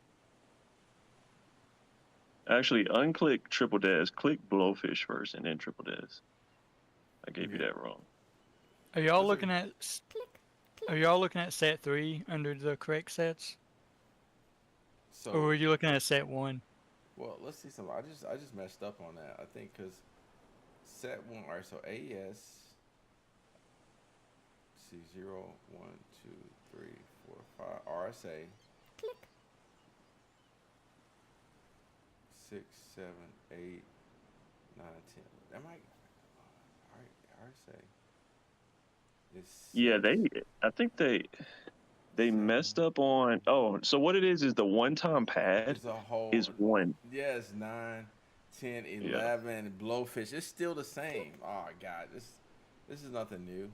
Actually, unclick triple DES. Click blowfish first, and then triple DES. I gave you Okay. that wrong. Are y'all That's looking okay. at Are y'all looking at set 3 under the correct sets, So or were you looking at set 1? well, let's see some. I just messed up on that. I think because set 1. All right. So AES. See 0, 1, 2, 3, 4, 5. RSA. Click. 6, 7, 8, 9, 10. Am I? All right. RSA. It's Yeah, I think they messed up on. Oh, so what it is the one-time pad It's a whole. is 1. Yes, 9, 10, Yeah. 11. Blowfish. It's still the same. Oh God, this is nothing new.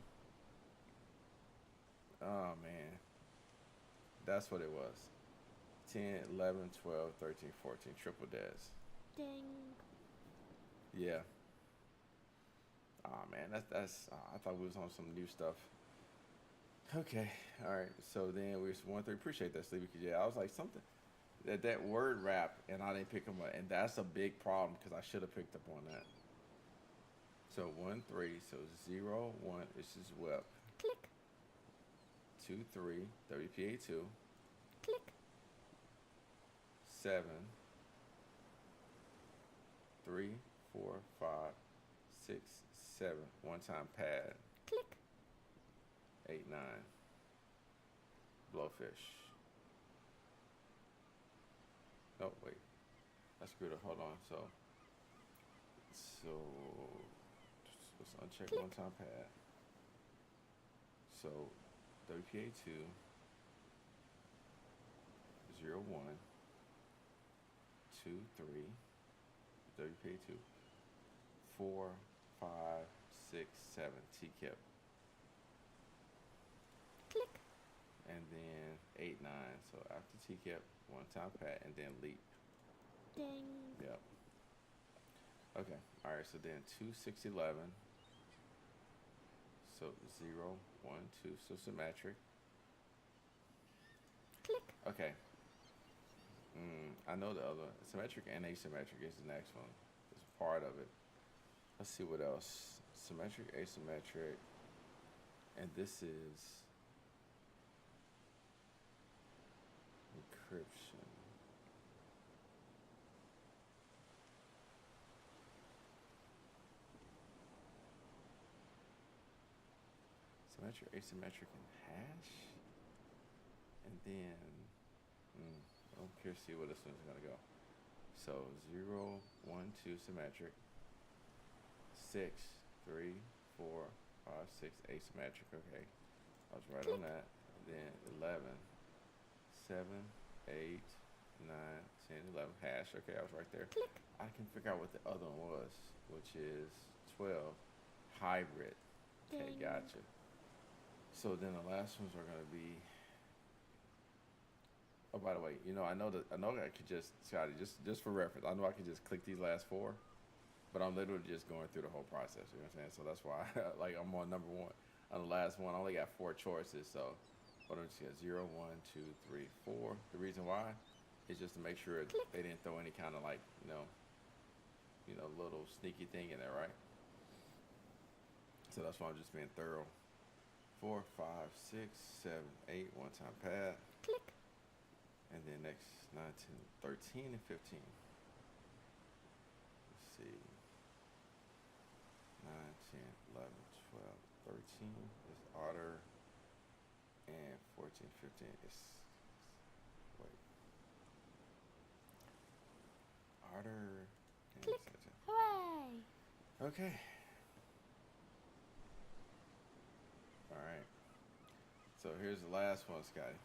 Oh man, that's what it was. 10, 11, 12, 13, 14. Triple DES. Ding. Yeah. Oh man, that's. I thought we was on some new stuff. Okay, all right. So then we just 1, 3. Appreciate that, Sleepy. Because yeah, I was like something that word wrap, and I didn't pick them up, and that's a big problem because I should have picked up on that. So 1, 3. So 0, 1. This is web. Click. 2, 3. WPA2. Click. 7, 3, 4, 5, 6, 7. One-time pad. Click. 8, 9. Blowfish. No, wait. I screwed up. Hold on. So let's uncheck Click. one-time pad. So WPA 2, 0, 1, 2, 3, WPA 2, 4, 5, 6, 7, TKIP. Click. And then 8, 9. So after TKIP, one-time pad, and then leap. Ding. Yep. Okay. All right. So then 2, 6, 11. So 0, 1, 2. So symmetric. Click. Okay. I know the other symmetric and asymmetric is the next one. It's part of it. Let's see what else. Symmetric, asymmetric, and this is encryption. Symmetric, asymmetric, and hash, and then I'm curious to see where this one's gonna go. So 0, 1, 2 symmetric, 6, 3, 4, 5, 6 asymmetric. Okay, I was right on that. Then 11, 7, 8, 9, 10, 11 hash. Okay, I was right there. Click. I can figure out what the other one was, which is 12 hybrid. Okay, Ding. gotcha. So then the last ones are gonna be. Oh, by the way, I know I could just, Scotty, just for reference, I know I could just click these last 4, but I'm literally just going through the whole process. You know what I'm saying? So that's why, like, I'm on number 1. On the last one, I only got 4 choices. So, but I'm just got 0, 1, 2, 3, 4. The reason why is just to make sure they didn't throw any kind of like, little sneaky thing in there, right? So that's why I'm just being thorough. 4, 5, 6, 7, 8, one-time pad. Click. And then next 9, 10, 13, and 15. Let's see. 9, 10, 11, 12, 13 is otter. And 14, 15 is, wait. Otter. And Click. 17. Hooray. Okay. All right. So here's the last one, Scotty.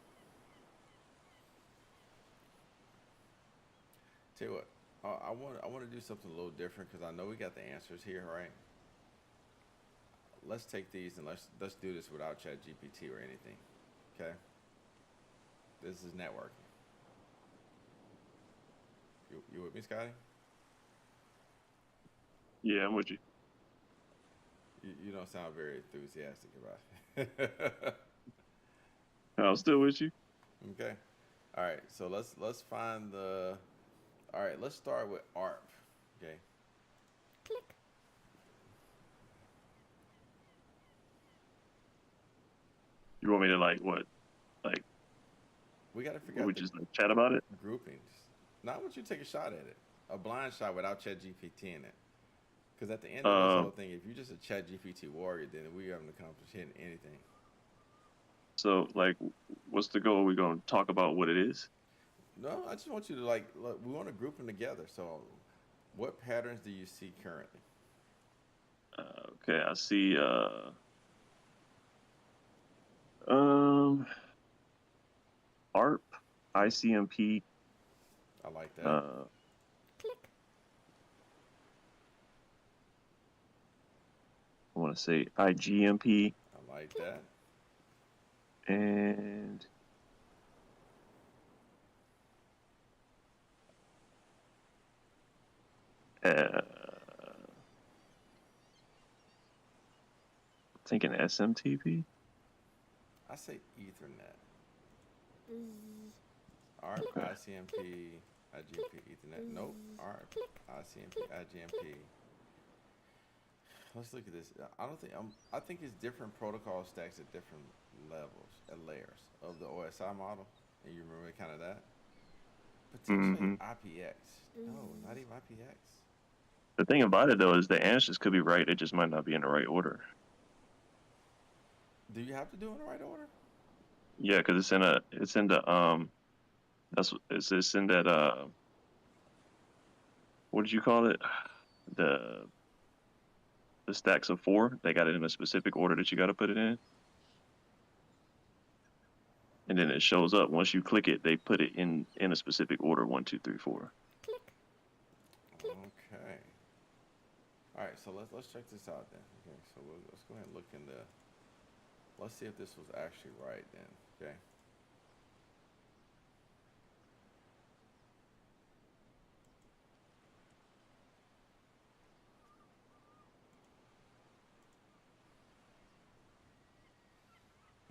Tell you what, I want to do something a little different because I know we got the answers here, right? Let's take these and let's do this without ChatGPT or anything, okay? This is networking. You with me, Scotty? Yeah, I'm with you. You don't sound very enthusiastic about it. I'm still with you. Okay. All right. So let's find the. All right. Let's start with ARP. Okay. Click. You want me to like what? Like We got to figure we out the just like chat about it? groupings. Now I want you to take a shot at it. A blind shot without ChatGPT in it. Because at the end of this whole thing, if you're just a ChatGPT warrior, then we haven't accomplished anything. So like, what's the goal? Are we gonna talk about what it is? No, I just want you to look, we want to group them together. So, what patterns do you see currently? Okay, I see. ARP, ICMP. I like that. Click. I want to say IGMP I like that. and thinking SMTP. I say Ethernet. Zzz. ARP, Click. ICMP, IGMP, Ethernet. Nope. ARP, Click. ICMP, Click. IGMP. Let's look at this. I think it's different protocol stacks at different levels, at layers of the OSI model. And you remember kind of that? Potentially IPX. No, not even IPX. The thing about it though is the answers could be right. It just might not be in the right order. Do you have to do it in the right order? Yeah, because it's in the it's in that what did you call it? The the stacks of 4. They got it in a specific order that you got to put it in, and then it shows up once you click it. They put it in a specific order: 1, 2, 3, 4. Click. Click. Okay. All right, so let's check this out then. Okay, so let's go ahead and look in the. Let's see if this was actually right then. Okay.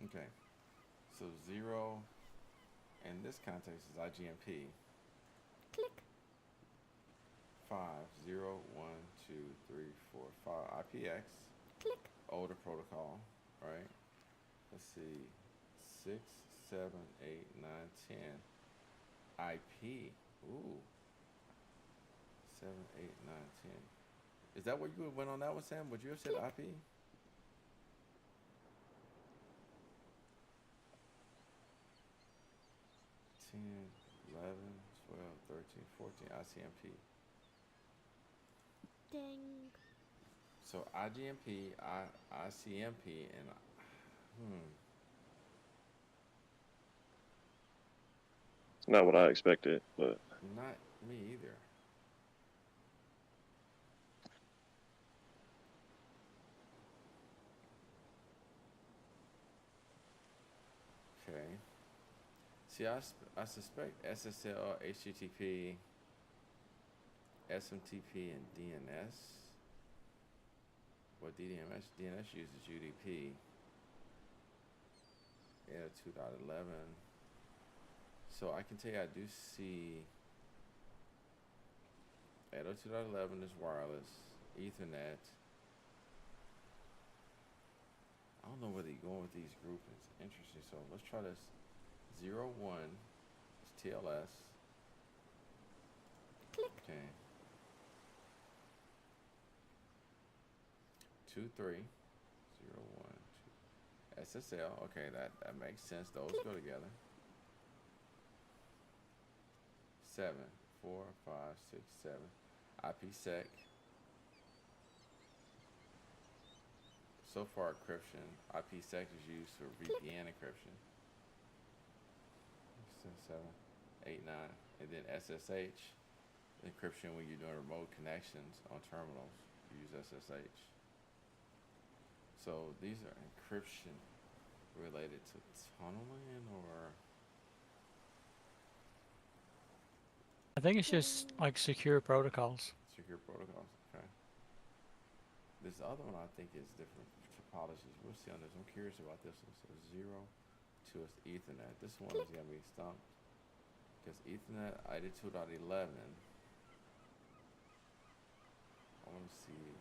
Okay. So 0 in this context is IGMP. Click. 5, 0, 1, 2, 3, 4, 5. IPX. Click. Older protocol, right? Let's see. 6, 7, 8, 9, 10. IP. Ooh. 7, 8, 9, 10. Is that what you went on that one, Sam? Would you have said Click. IP? 10, 11, 12, 13, 14. ICMP. Ding. So IGMP, ICMP, and It's not what I expected, but not me either. Okay. See, I suspect SSL, HTTP, SMTP, and DNS. Well, DNS uses UDP. 802.11. So I can tell you I do see 802.11 is wireless, Ethernet. I don't know whether you're going with these groupings. Interesting. So let's try this. 0, 1 is TLS. Click. Okay. 2, 3. 0, 1, 2. SSL. Okay, that makes sense. Those Click. go together. 7, 4, 5, 6, 7. IPsec. So far, encryption. IPsec is used for VPN encryption. 6, 7, 8, 9. And then SSH. Encryption when you're doing remote connections on terminals. You use SSH. So these are encryption related to tunneling or... I think it's just like secure protocols. secure protocols. Okay. This other one I think is different topologies. We'll see on this. I'm curious about this one. So 0, 2 is Ethernet. This one is gonna be stumped because Ethernet 82.11. I want to see.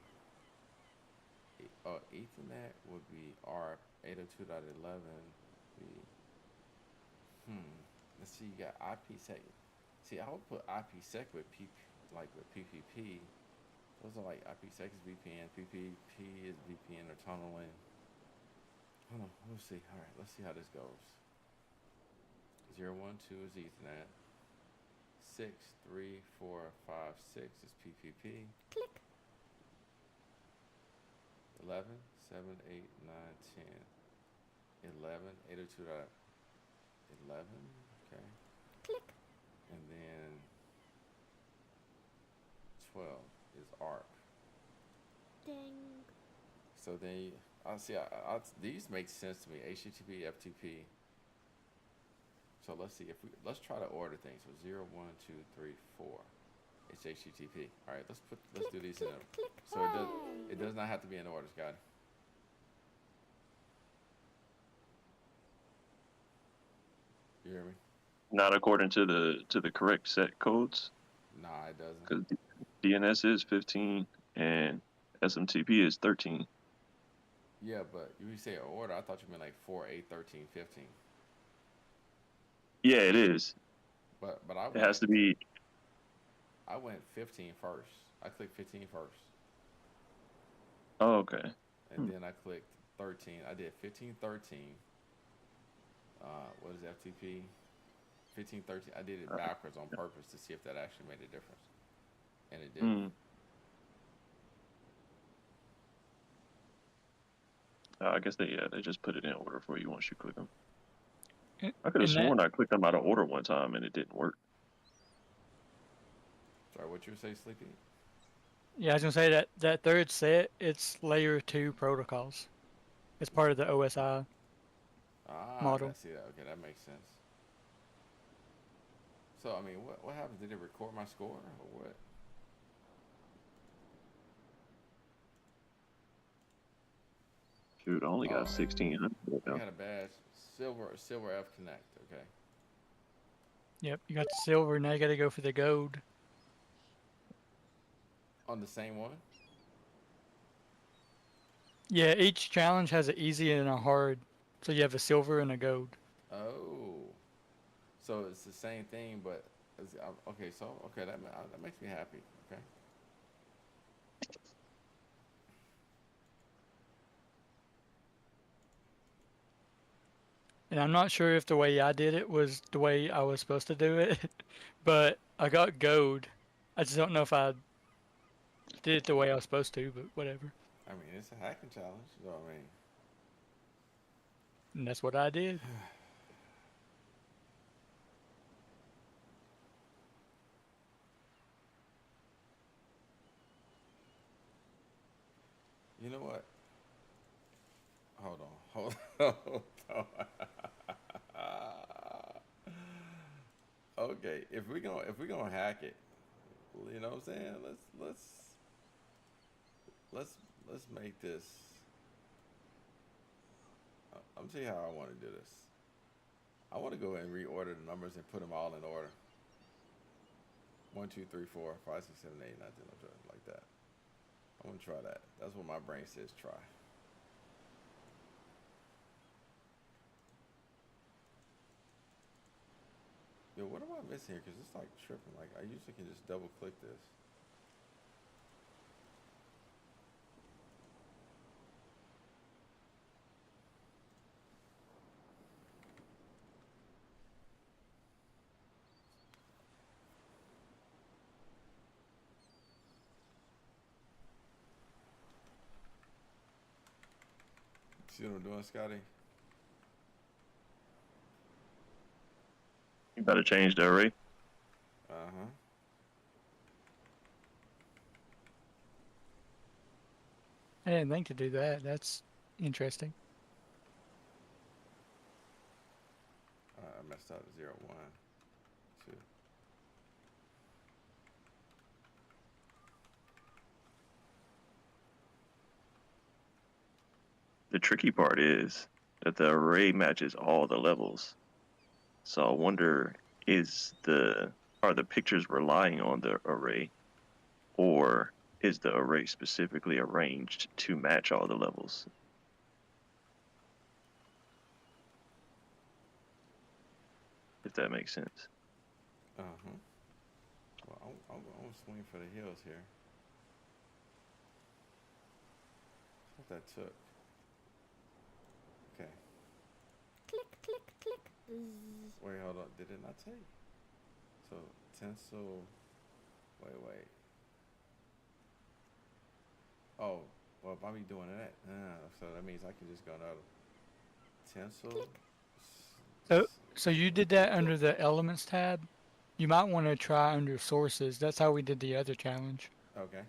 Ethernet would be ARP 802.11. Let's see. You got IPsec. See, I would put IPsec with with PPP. Those are like IPsec is VPN, PPP is VPN or tunneling. Hold on, we'll see. All right, let's see how this goes. 0, 1, 2 is Ethernet. 6, 3, 4, 5, 6 is PPP. Click. 11, 7, 8, 9, 10. 11, 802.11. Okay. Click. And then 12 is ARP. Ding. So then I see. These make sense to me. HTTP, FTP. So let's see if let's try to order things. So 0, 1, 2, 3, 4. It's HTTP. All right. Let's do these in a. Click. So it does not have to be in order, Scotty. You hear me? not according to the correct set codes. Nah, it doesn't. Because DNS is 15 and SMTP is 13. Yeah, but you say order. I thought you meant like 4, 8, 13, 15. Yeah, it is. But It has to be. I went 15 first. I clicked 15 first. Oh, okay. And then I clicked 13. I did 15, 13. What is FTP? 15, 13. I did it backwards on purpose to see if that actually made a difference. and it didn't. Mm. I guess they just put it in order for you once you click them. And I could have and that, sworn I clicked them out of order one time and it didn't work. Sorry, what you say, Sleepy? yeah, I was gonna say that third set, it's layer 2 protocols. It's part of the OSI Ah, I model. see that. Okay, that makes sense. So, I mean, what happens? Did it record my score or what? Shoot, I only got Oh, 1600. I got a badge. Silver F Connect. Okay. Yep, you got the silver, now you gotta go for the gold. On the same one? Yeah, each challenge has an easy and a hard. So you have a silver and a gold. Oh. So it's the same thing, but okay. So okay, that makes me happy. Okay. And I'm not sure if the way I did it was the way I was supposed to do it, but I got gold. I just don't know if I did it the way I was supposed to, but whatever. I mean, it's a hacking challenge. So I mean, And that's what I did. you know what? Hold on. Hold on. Okay, if we gonna hack it, you know what I'm saying? Let's let's make this. I'm tell you how I want to do this. I want to go ahead and reorder the numbers and put them all in order. 1, 2, 3, 4, 5, 6, 7, 8, 9, 10, 11, like that. I want to try that. That's what my brain says try. Yo, what am I missing here? Because it's like tripping. Like, I usually can just double click this. See what I'm doing, Scotty? You better change the array. Uh-huh. I didn't think to do that. That's interesting. I messed up. 0, 1, 2. The tricky part is that the array matches all the levels. So I wonder, are the pictures relying on the array, or is the array specifically arranged to match all the levels? If that makes sense. Uh-huh. Well, I'm swinging for the hills here. What that took. Okay. Click, click, click. Zzz. Wait, hold on. Did it not take? So, tinsel. Wait. Oh, well, by me doing that, so that means I can just go another tinsel. So you did that under the Elements tab. You might want to try under Sources. That's how we did the other challenge. Okay,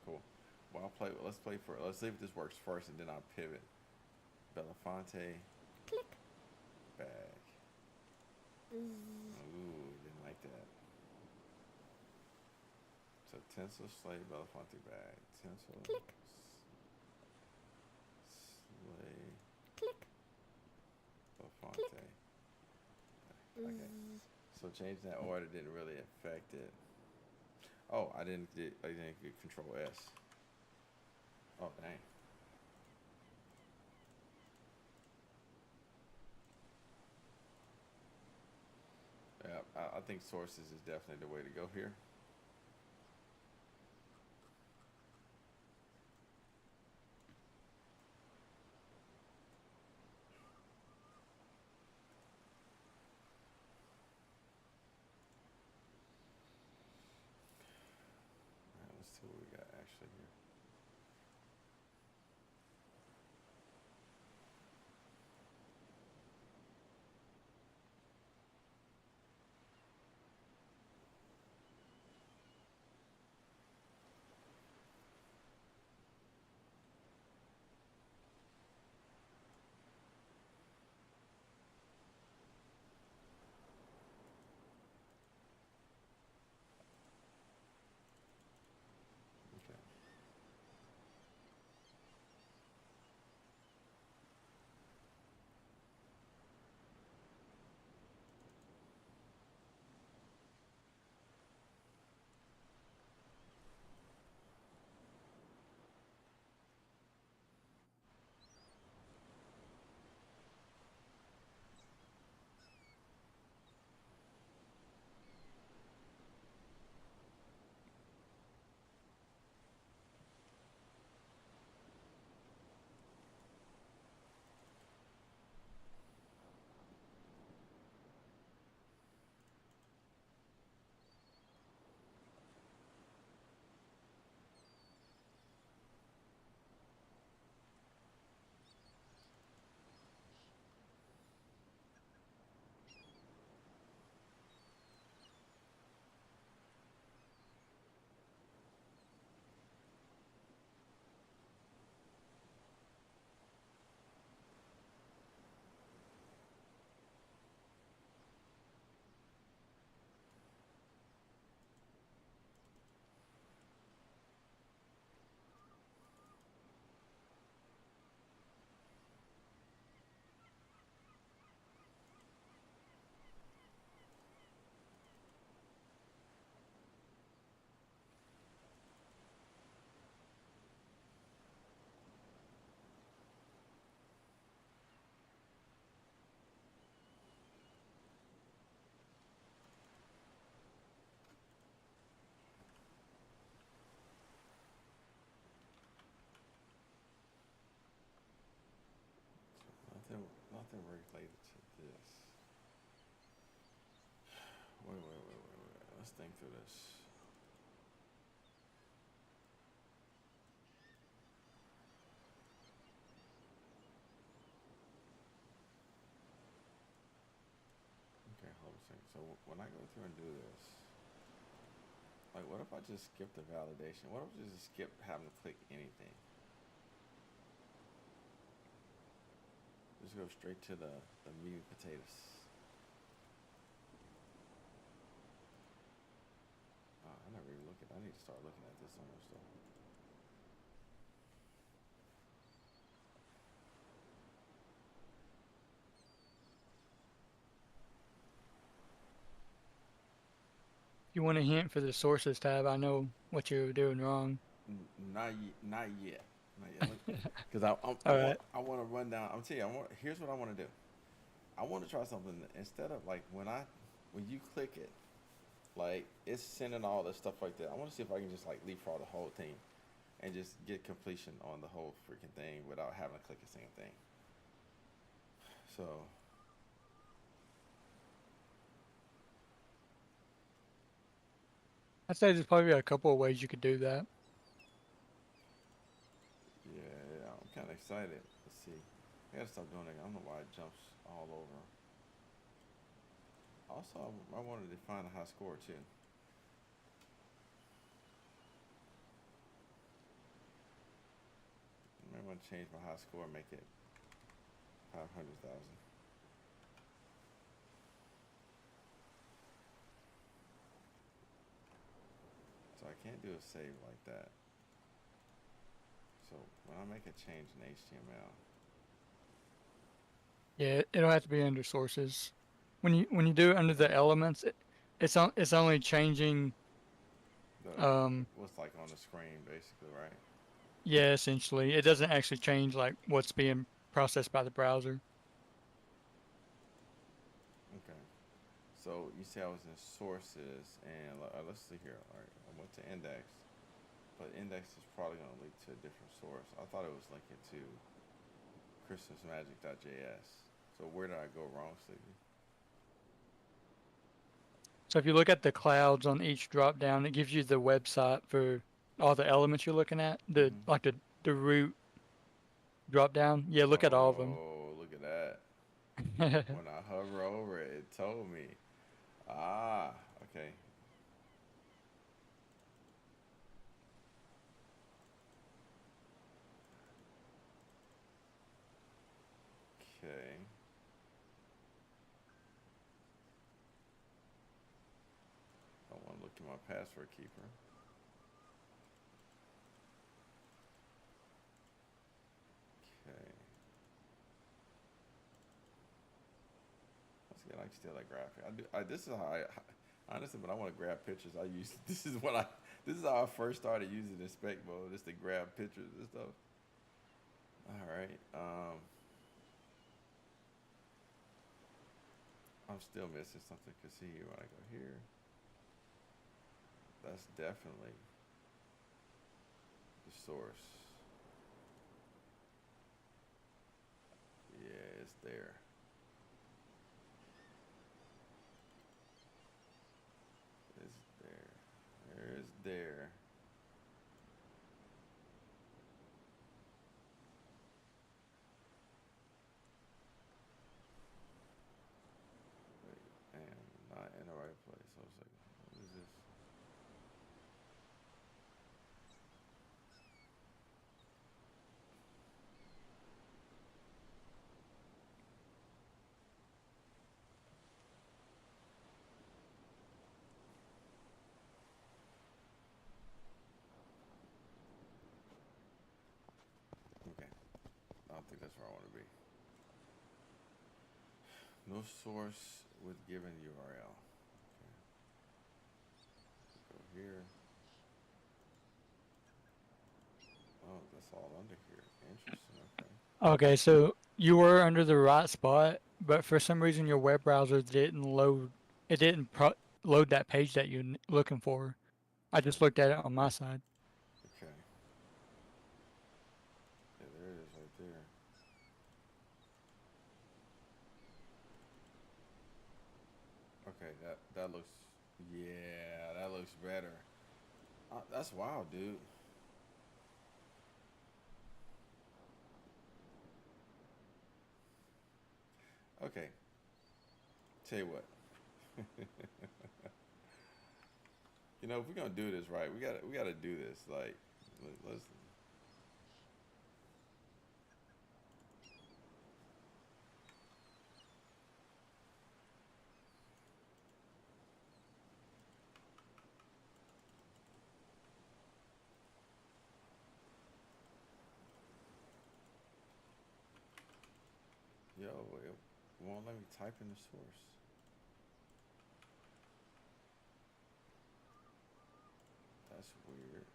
cool. Well, let's see if this works first, and then I'll pivot. Belafonte, Click. bag. Zzz. Ooh, didn't like that. So tinsel, slave, Belafonte, bag. Tinsel, Click. slave, Click. Belafonte. Okay. Zzz. So changing that order didn't really affect it. Oh, I didn't get Control S. Oh, dang. Yeah, I think sources is definitely the way to go here. actually here. Okay. Nothing related to this. Wait. Let's think through this. Okay, hold a second. So when I go through and do this, like, what if I just skip the validation? What if I just skip having to click anything? Just go straight to the meat and potatoes. I never even look at. I need to start looking at this almost though. If you want a hint for the sources tab, I know what you're doing wrong. Not yet. Because I want to run down. I'm telling you, here's what I want to do. I want to try something instead of like when you click it, like it's sending all this stuff like that. I want to see if I can just like leapfrog the whole thing, and just get completion on the whole freaking thing without having to click a single thing. So. I'd say there's probably a couple of ways you could do that. Yeah, I'm kind of excited. Let's see. I gotta stop doing it. I don't know why it jumps all over. Also, I wanted to find a high score too. I might want to change my high score and make it 500,000. So I can't do a save like that. So when I make a change in HTML. Yeah, it'll have to be under sources. When you do it under the elements, it's only changing. What's like on the screen, basically, right? Yeah, essentially, it doesn't actually change like what's being processed by the browser. Okay. So you say I was in sources, and let's see here. All right, I went to index, but index is probably going to link to a different source. I thought it was linking to christmasmagic.js. So where did I go wrong, Sleepy? So if you look at the clouds on each drop down, it gives you the website for all the elements you're looking at, the Mhm. like the root drop down. Yeah, look at all of them. Oh, look at that. When I hover over it, it told me. Ah, okay. Okay. I want to look at my password keeper. Okay. Once again, I can steal that graphic. I do. This is how honestly, when I want to grab pictures, I use. This is what I. This is how I first started using inspect mode, just to grab pictures and stuff. All right. I'm still missing something. Cause see when I go here, that's definitely the source. Yeah, it's there. It's there. There's there. Wait, I am not in the right place. I was like, what is this? Okay. I don't think that's where I want to be. No source with given URL. Okay. Go here. Oh, that's all under here. Interesting. Okay. Okay, so you were under the right spot, but for some reason your web browser didn't load. It didn't load that page that you're looking for. I just looked at it on my side. Okay. Yeah, there it is right there. Okay, that looks. Yeah, that looks better. That's wild, dude. Okay. Tell you what. You know, if we're gonna do this right, we gotta do this. Like, let's. Yo, it won't let me type in the source. That's weird.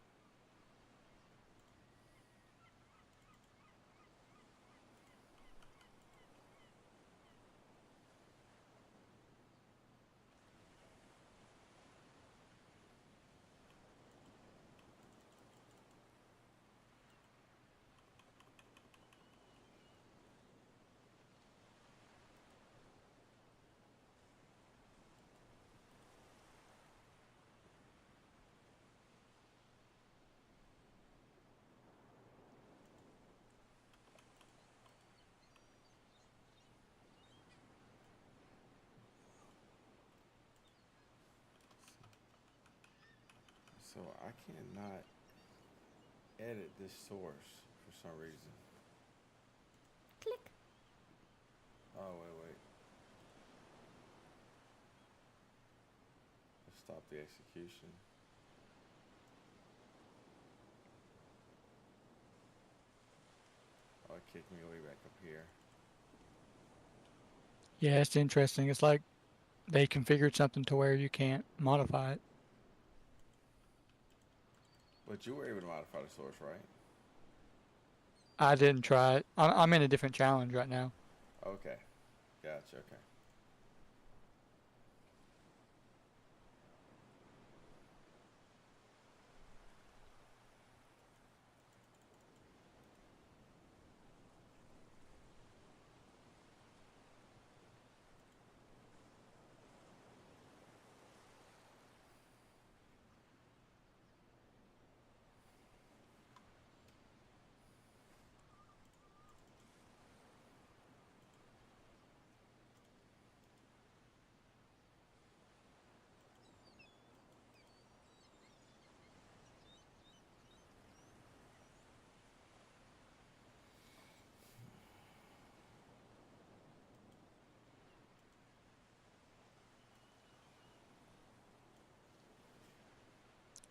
So I cannot edit this source for some reason. Click. Oh, wait. Let's stop the execution. Oh, it kicked me way back up here. Yeah, it's interesting. It's like they configured something to where you can't modify it. But you were able to modify the source, right? I didn't try it. I'm in a different challenge right now. Okay. Gotcha, okay.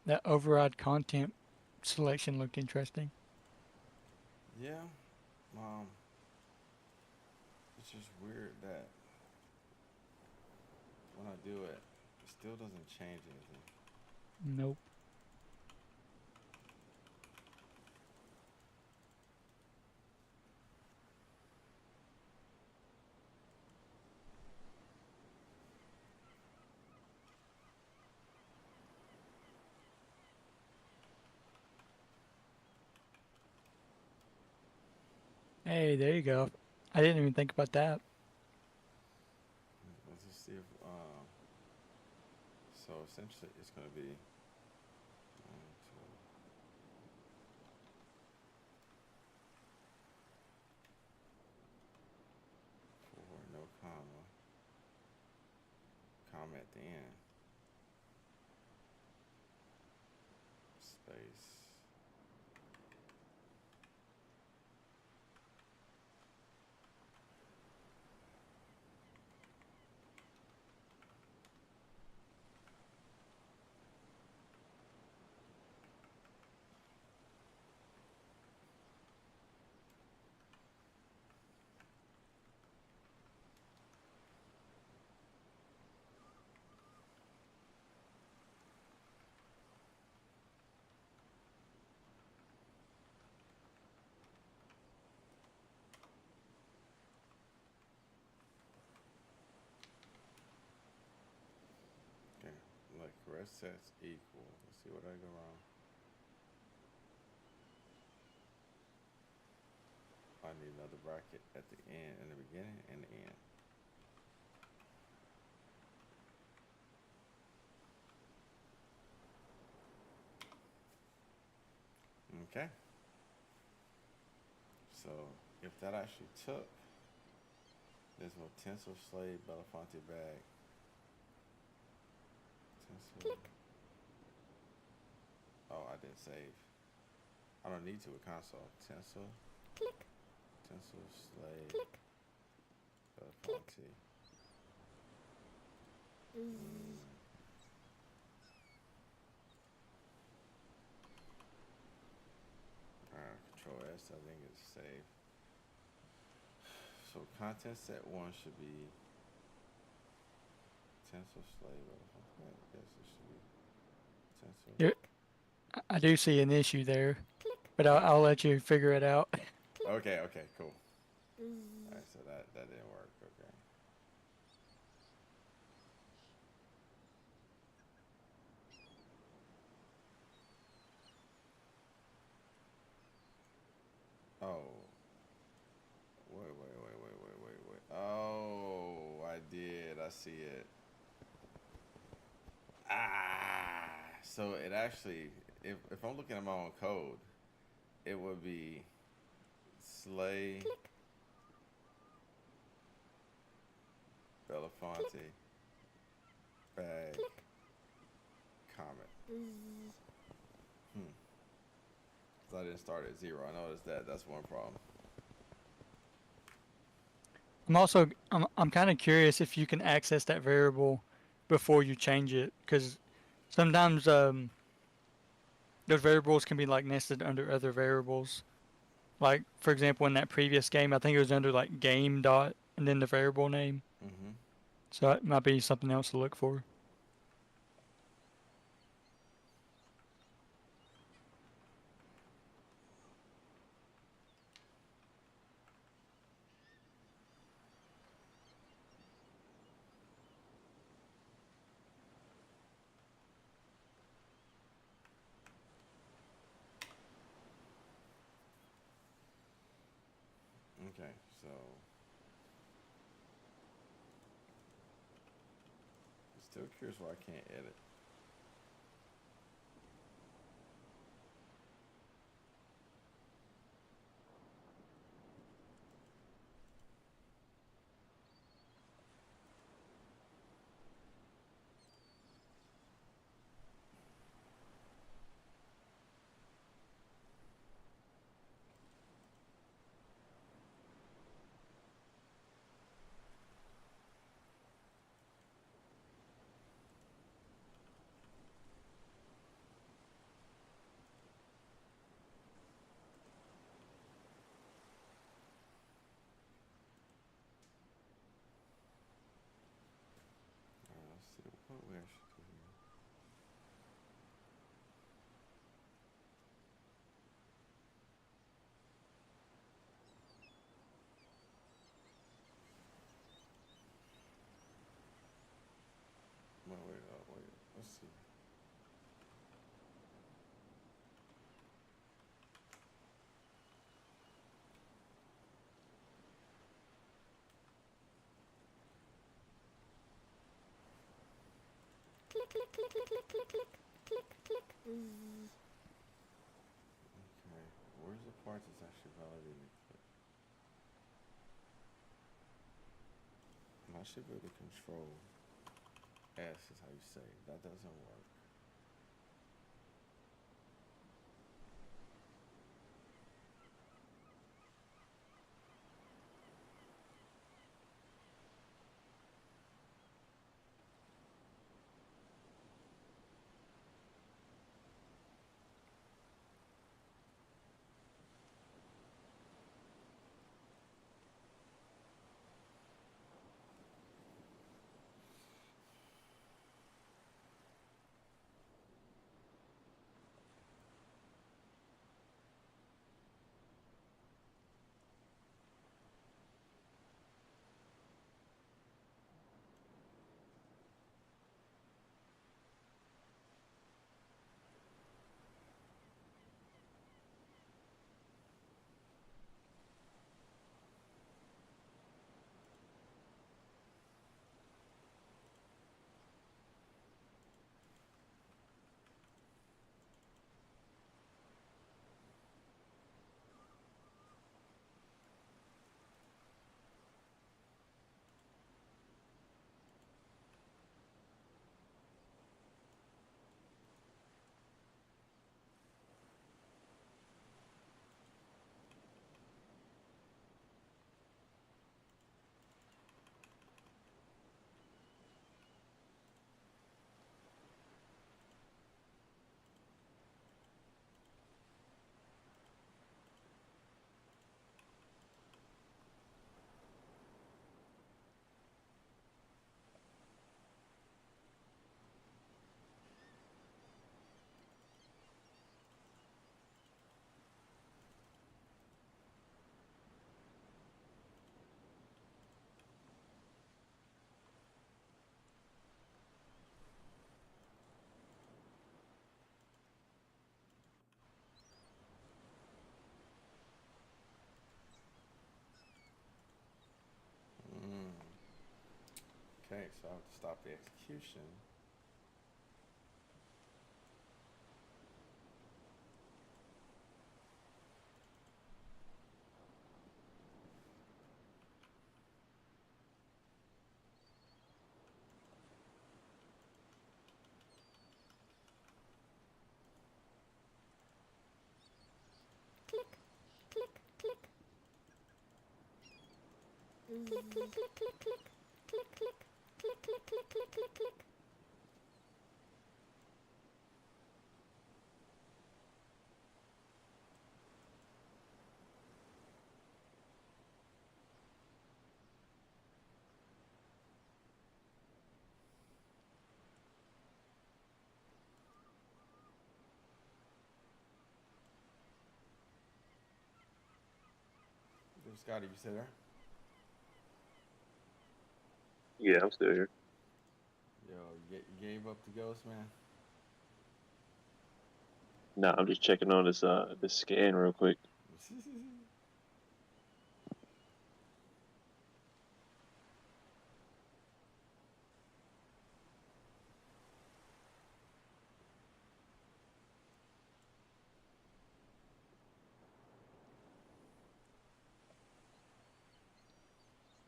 That override content selection looked interesting. Yeah. It's just weird that when I do it, it still doesn't change anything. Nope. Hey, there you go. I didn't even think about that. Let's just see if, so essentially it's going to be 1, 2, 4, no comma, comma at the end, space. Okay, like rest sets equal. Let's see what I go wrong. I need another bracket at the end, in the beginning and the end. Okay. So if that actually took this little tinsel slave Belafonte bag. Tinsel. Click. Oh, I didn't save. I don't need to with console. Tinsel. Click. Tinsel slave Click. Belafonte. Control S, I think it's save. So content set 1 should be tinsel slave Belafonte. Yes, it should be tinsel. Here, I do see an issue there, Click. but I'll let you figure it out. Okay, cool. Alright, so that didn't work. Okay. Oh. Wait. Oh, I did. I see it. So it actually, if I'm looking at my own code, it would be slay Click. Belafonte bag Click. comment. Because I didn't start at 0. I noticed that. That's one problem. I'm kind of curious if you can access that variable before you change it, because sometimes those variables can be like nested under other variables. Like for example, in that previous game, I think it was under like game dot and then the variable name. Mm-hmm. So it might be something else to look for. Okay, so still curious why I can't edit. click, click, click, click, click, click, click, click, click. Zzz. Okay. Where's the part that's actually validated? I should be able to control S is how you say it. That doesn't work. Okay, so I have to stop the execution. Click, click, click. Click, click, click, click, click. Click, click, click, click, click, click, click, click. Scotty, you still there? Yeah, I'm still here. Yo, you gave up the ghost, man? No, I'm just checking on this scan real quick.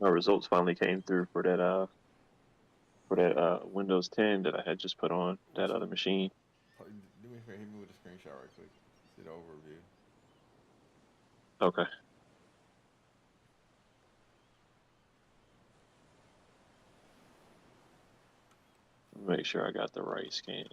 My results finally came through for that Windows 10 that I had just put on that other machine. Do me a favor, hit me with a screenshot right quick. See the overview. Okay. Make sure I got the right scan.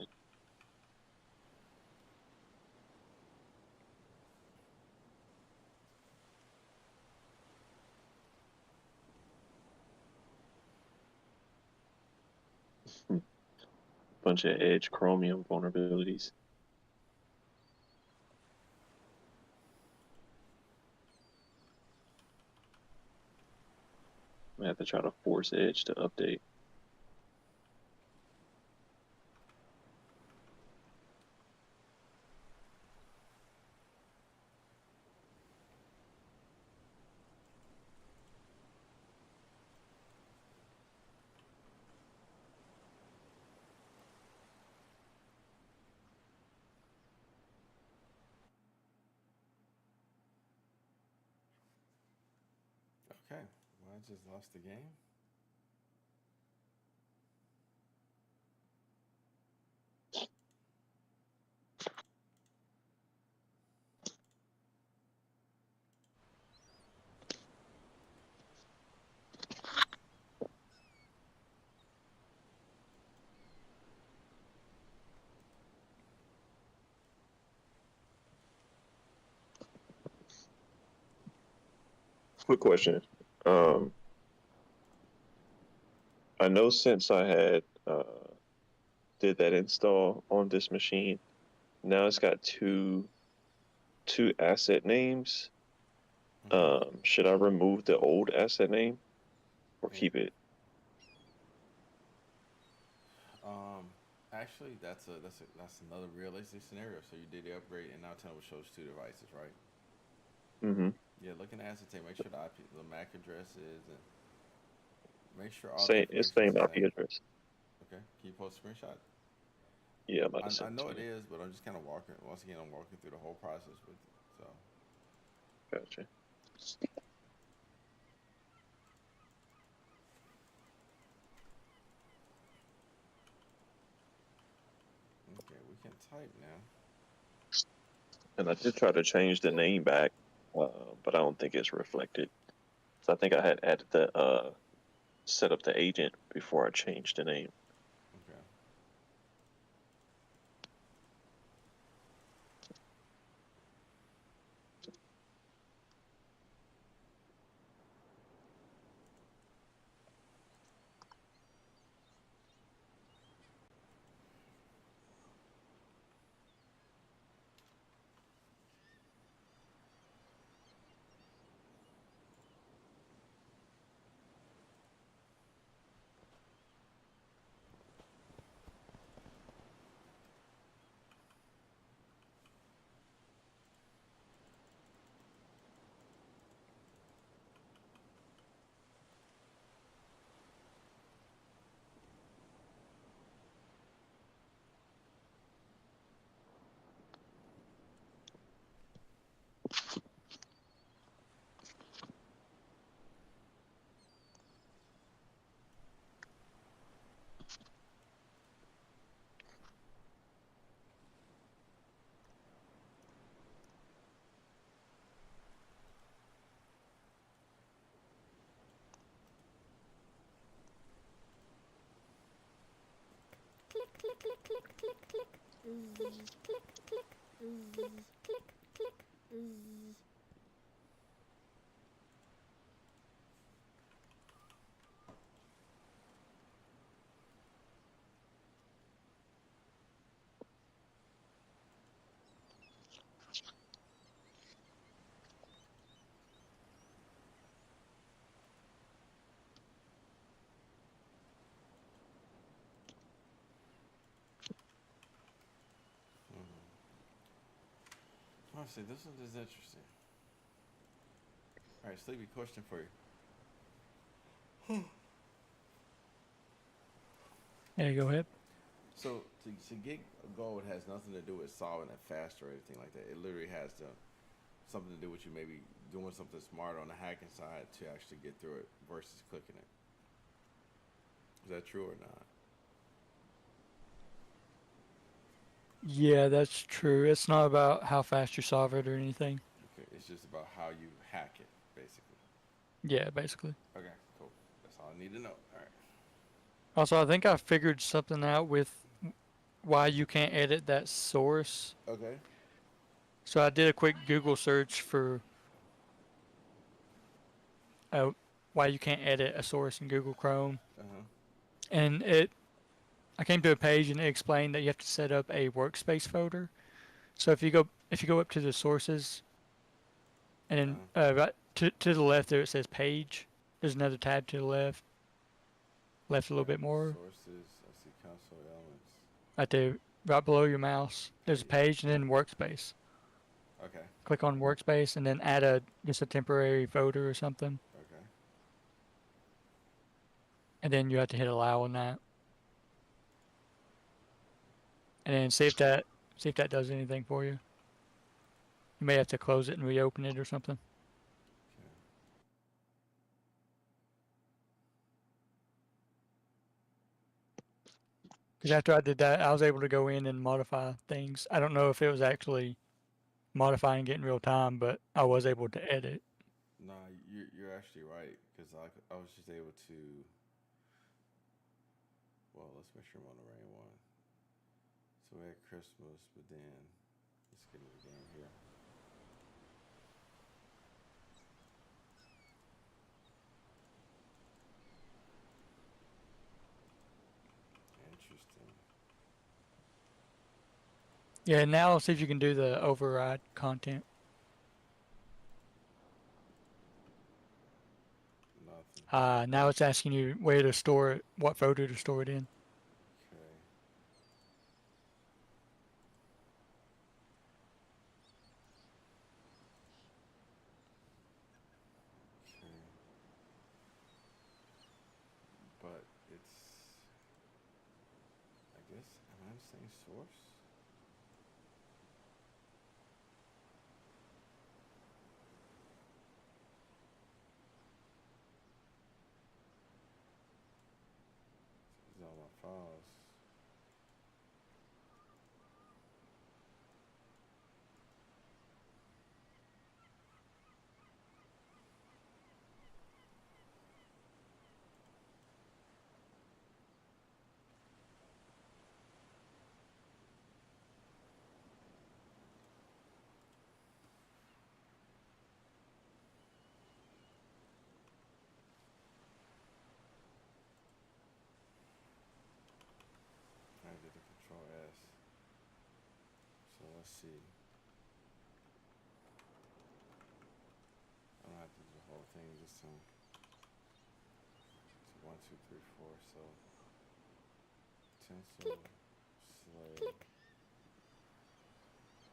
Bunch of Edge Chromium vulnerabilities. I have to try to force Edge to update. Okay. Well, I just lost the game. Quick question. Um, I know since I had did that install on this machine, now it's got two asset names. Mm-hmm. Should I remove the old asset name or Okay. keep it? Actually, that's another realistic scenario. So you did the upgrade, and now Tunnel shows two devices, right? Mm-hmm. Yeah. Look in the asset table. Make sure the MAC address is, and make sure all the Same, it's information is same the IP same. address. Okay. Can you post a screenshot? Yeah, I'm about to I send it know to it you. is, but I'm just kind of walking. Once again, I'm walking through the whole process with it. So Gotcha. okay, we can type now. And I did try to change the name back, but I don't think it's reflected. So I think I had added the set up the agent before I changed the name. Okay. Click, click, click, click, click, click. Click, click, click. Click, click, click. Honestly, this one is interesting. All right, Sleepy, question for you. Yeah, go ahead. So to get gold has nothing to do with solving it faster or anything like that. It literally has something to do with you maybe doing something smart on the hacking side to actually get through it versus clicking it. Is that true or not? Yeah, that's true. It's not about how fast you solve it or anything. Okay, it's just about how you hack it, basically. Yeah, basically. Okay, cool. That's all I need to know. All right. Also, I think I figured something out with why you can't edit that source. Okay. So I did a quick Google search for uh, why you can't edit a source in Google Chrome, Uh huh. and I came to a page and it explained that you have to set up a workspace folder. So if you go up to the sources and then right to the left there it says page. There's another tab to the left, left a little bit more. Sources. I see console elements. Right there, right below your mouse, there's a Page. page and then workspace. Okay. Click on workspace and then add a just a temporary folder or something, Okay. and then you have to hit allow on that, and then see if that does anything for you. You may have to close it and reopen it or something. Okay. Because after I did that, I was able to go in and modify things. I don't know if it was actually modifying it in real time, but I was able to edit. Nah, you're actually right because I was just able to. Well, let's make sure I'm on the right one. So we had Christmas, but then let's get into the game here. Interesting. Yeah, now see if you can do the override content. Nothing. Now it's asking you where to store it, what folder to store it in. Okay. Okay. But it's, I guess, am I the same source? These are all my files. I did a control S. So let's see. I don't have to do the whole thing, just some. So 1, 2, 3, 4. So tinsel, Click. slave, Click.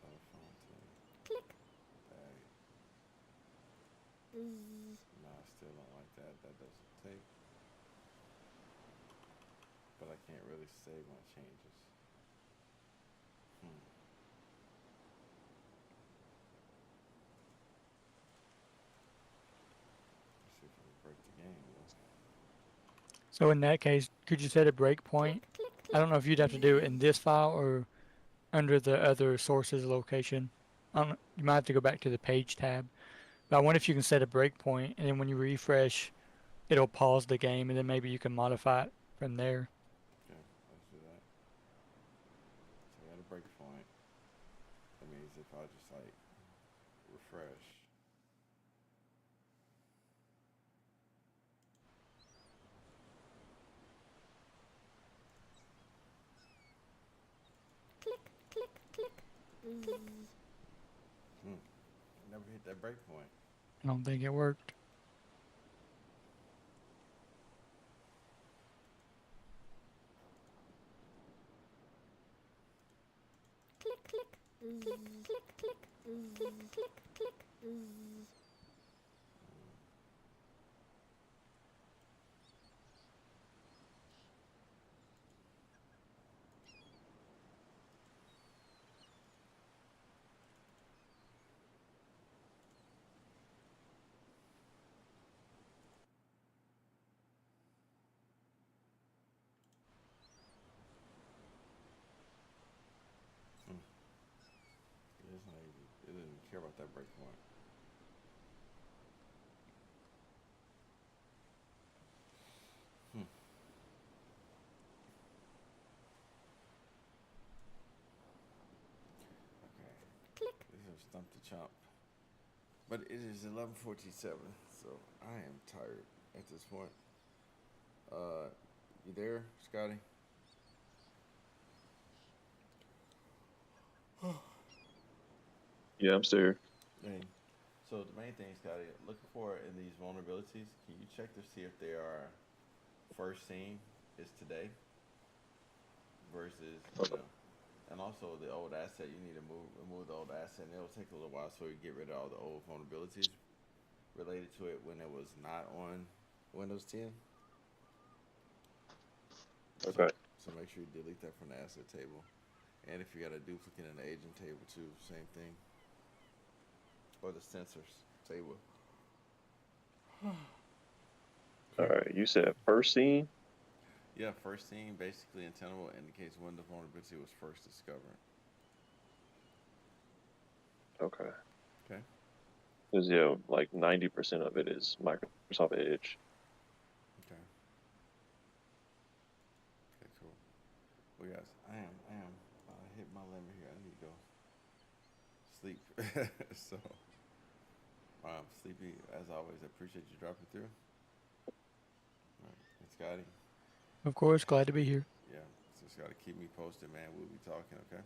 fountain, Click. bag. Zzz. No, I still don't like that. That doesn't take. But I can't really save my changes. Let's see if I can break the game. So in that case, could you set a breakpoint? Click. Click. I don't know if you'd have to do it in this file or under the other sources location. I don't, you might have to go back to the page tab. But I wonder if you can set a breakpoint, and then when you refresh, it'll pause the game, and then maybe you can modify it from there. Okay, let's do that. So I got a break point. That means if I just like refresh. Click. Click. Click. Click. Never hit that break point. I don't think it worked. Click. Click. Click. Click. Click. Click. Click. Click. Zzz. It's not even, it didn't care about that break point. Okay. Click. This is Stump the Chomp. But it is 11:47, so I am tired at this point. You there, Scotty? Yeah, I'm still here. Hey. So the main thing, Scotty, looking for in these vulnerabilities, can you check to see if they are first seen is today versus, and also the old asset, you need to remove the old asset, and it'll take a little while so you get rid of all the old vulnerabilities related to it when it was not on Windows 10. Okay. So make sure you delete that from the asset table. And if you got a duplicate in the agent table too, same thing. Or the sensors table. All right. You said first scene. Yeah, first seen, basically untenable, indicates when the vulnerability was first discovered. Okay. Okay. Because like 90% of it is Microsoft Edge. Okay. Okay, cool. Well, guys, I am hit my limit here. I need to go sleep. So, Sleepy, as always, I appreciate you dropping through. All right. And Scotty, Of course, glad to be here. yeah. So, Scotty, keep me posted, man. We'll be talking, okay?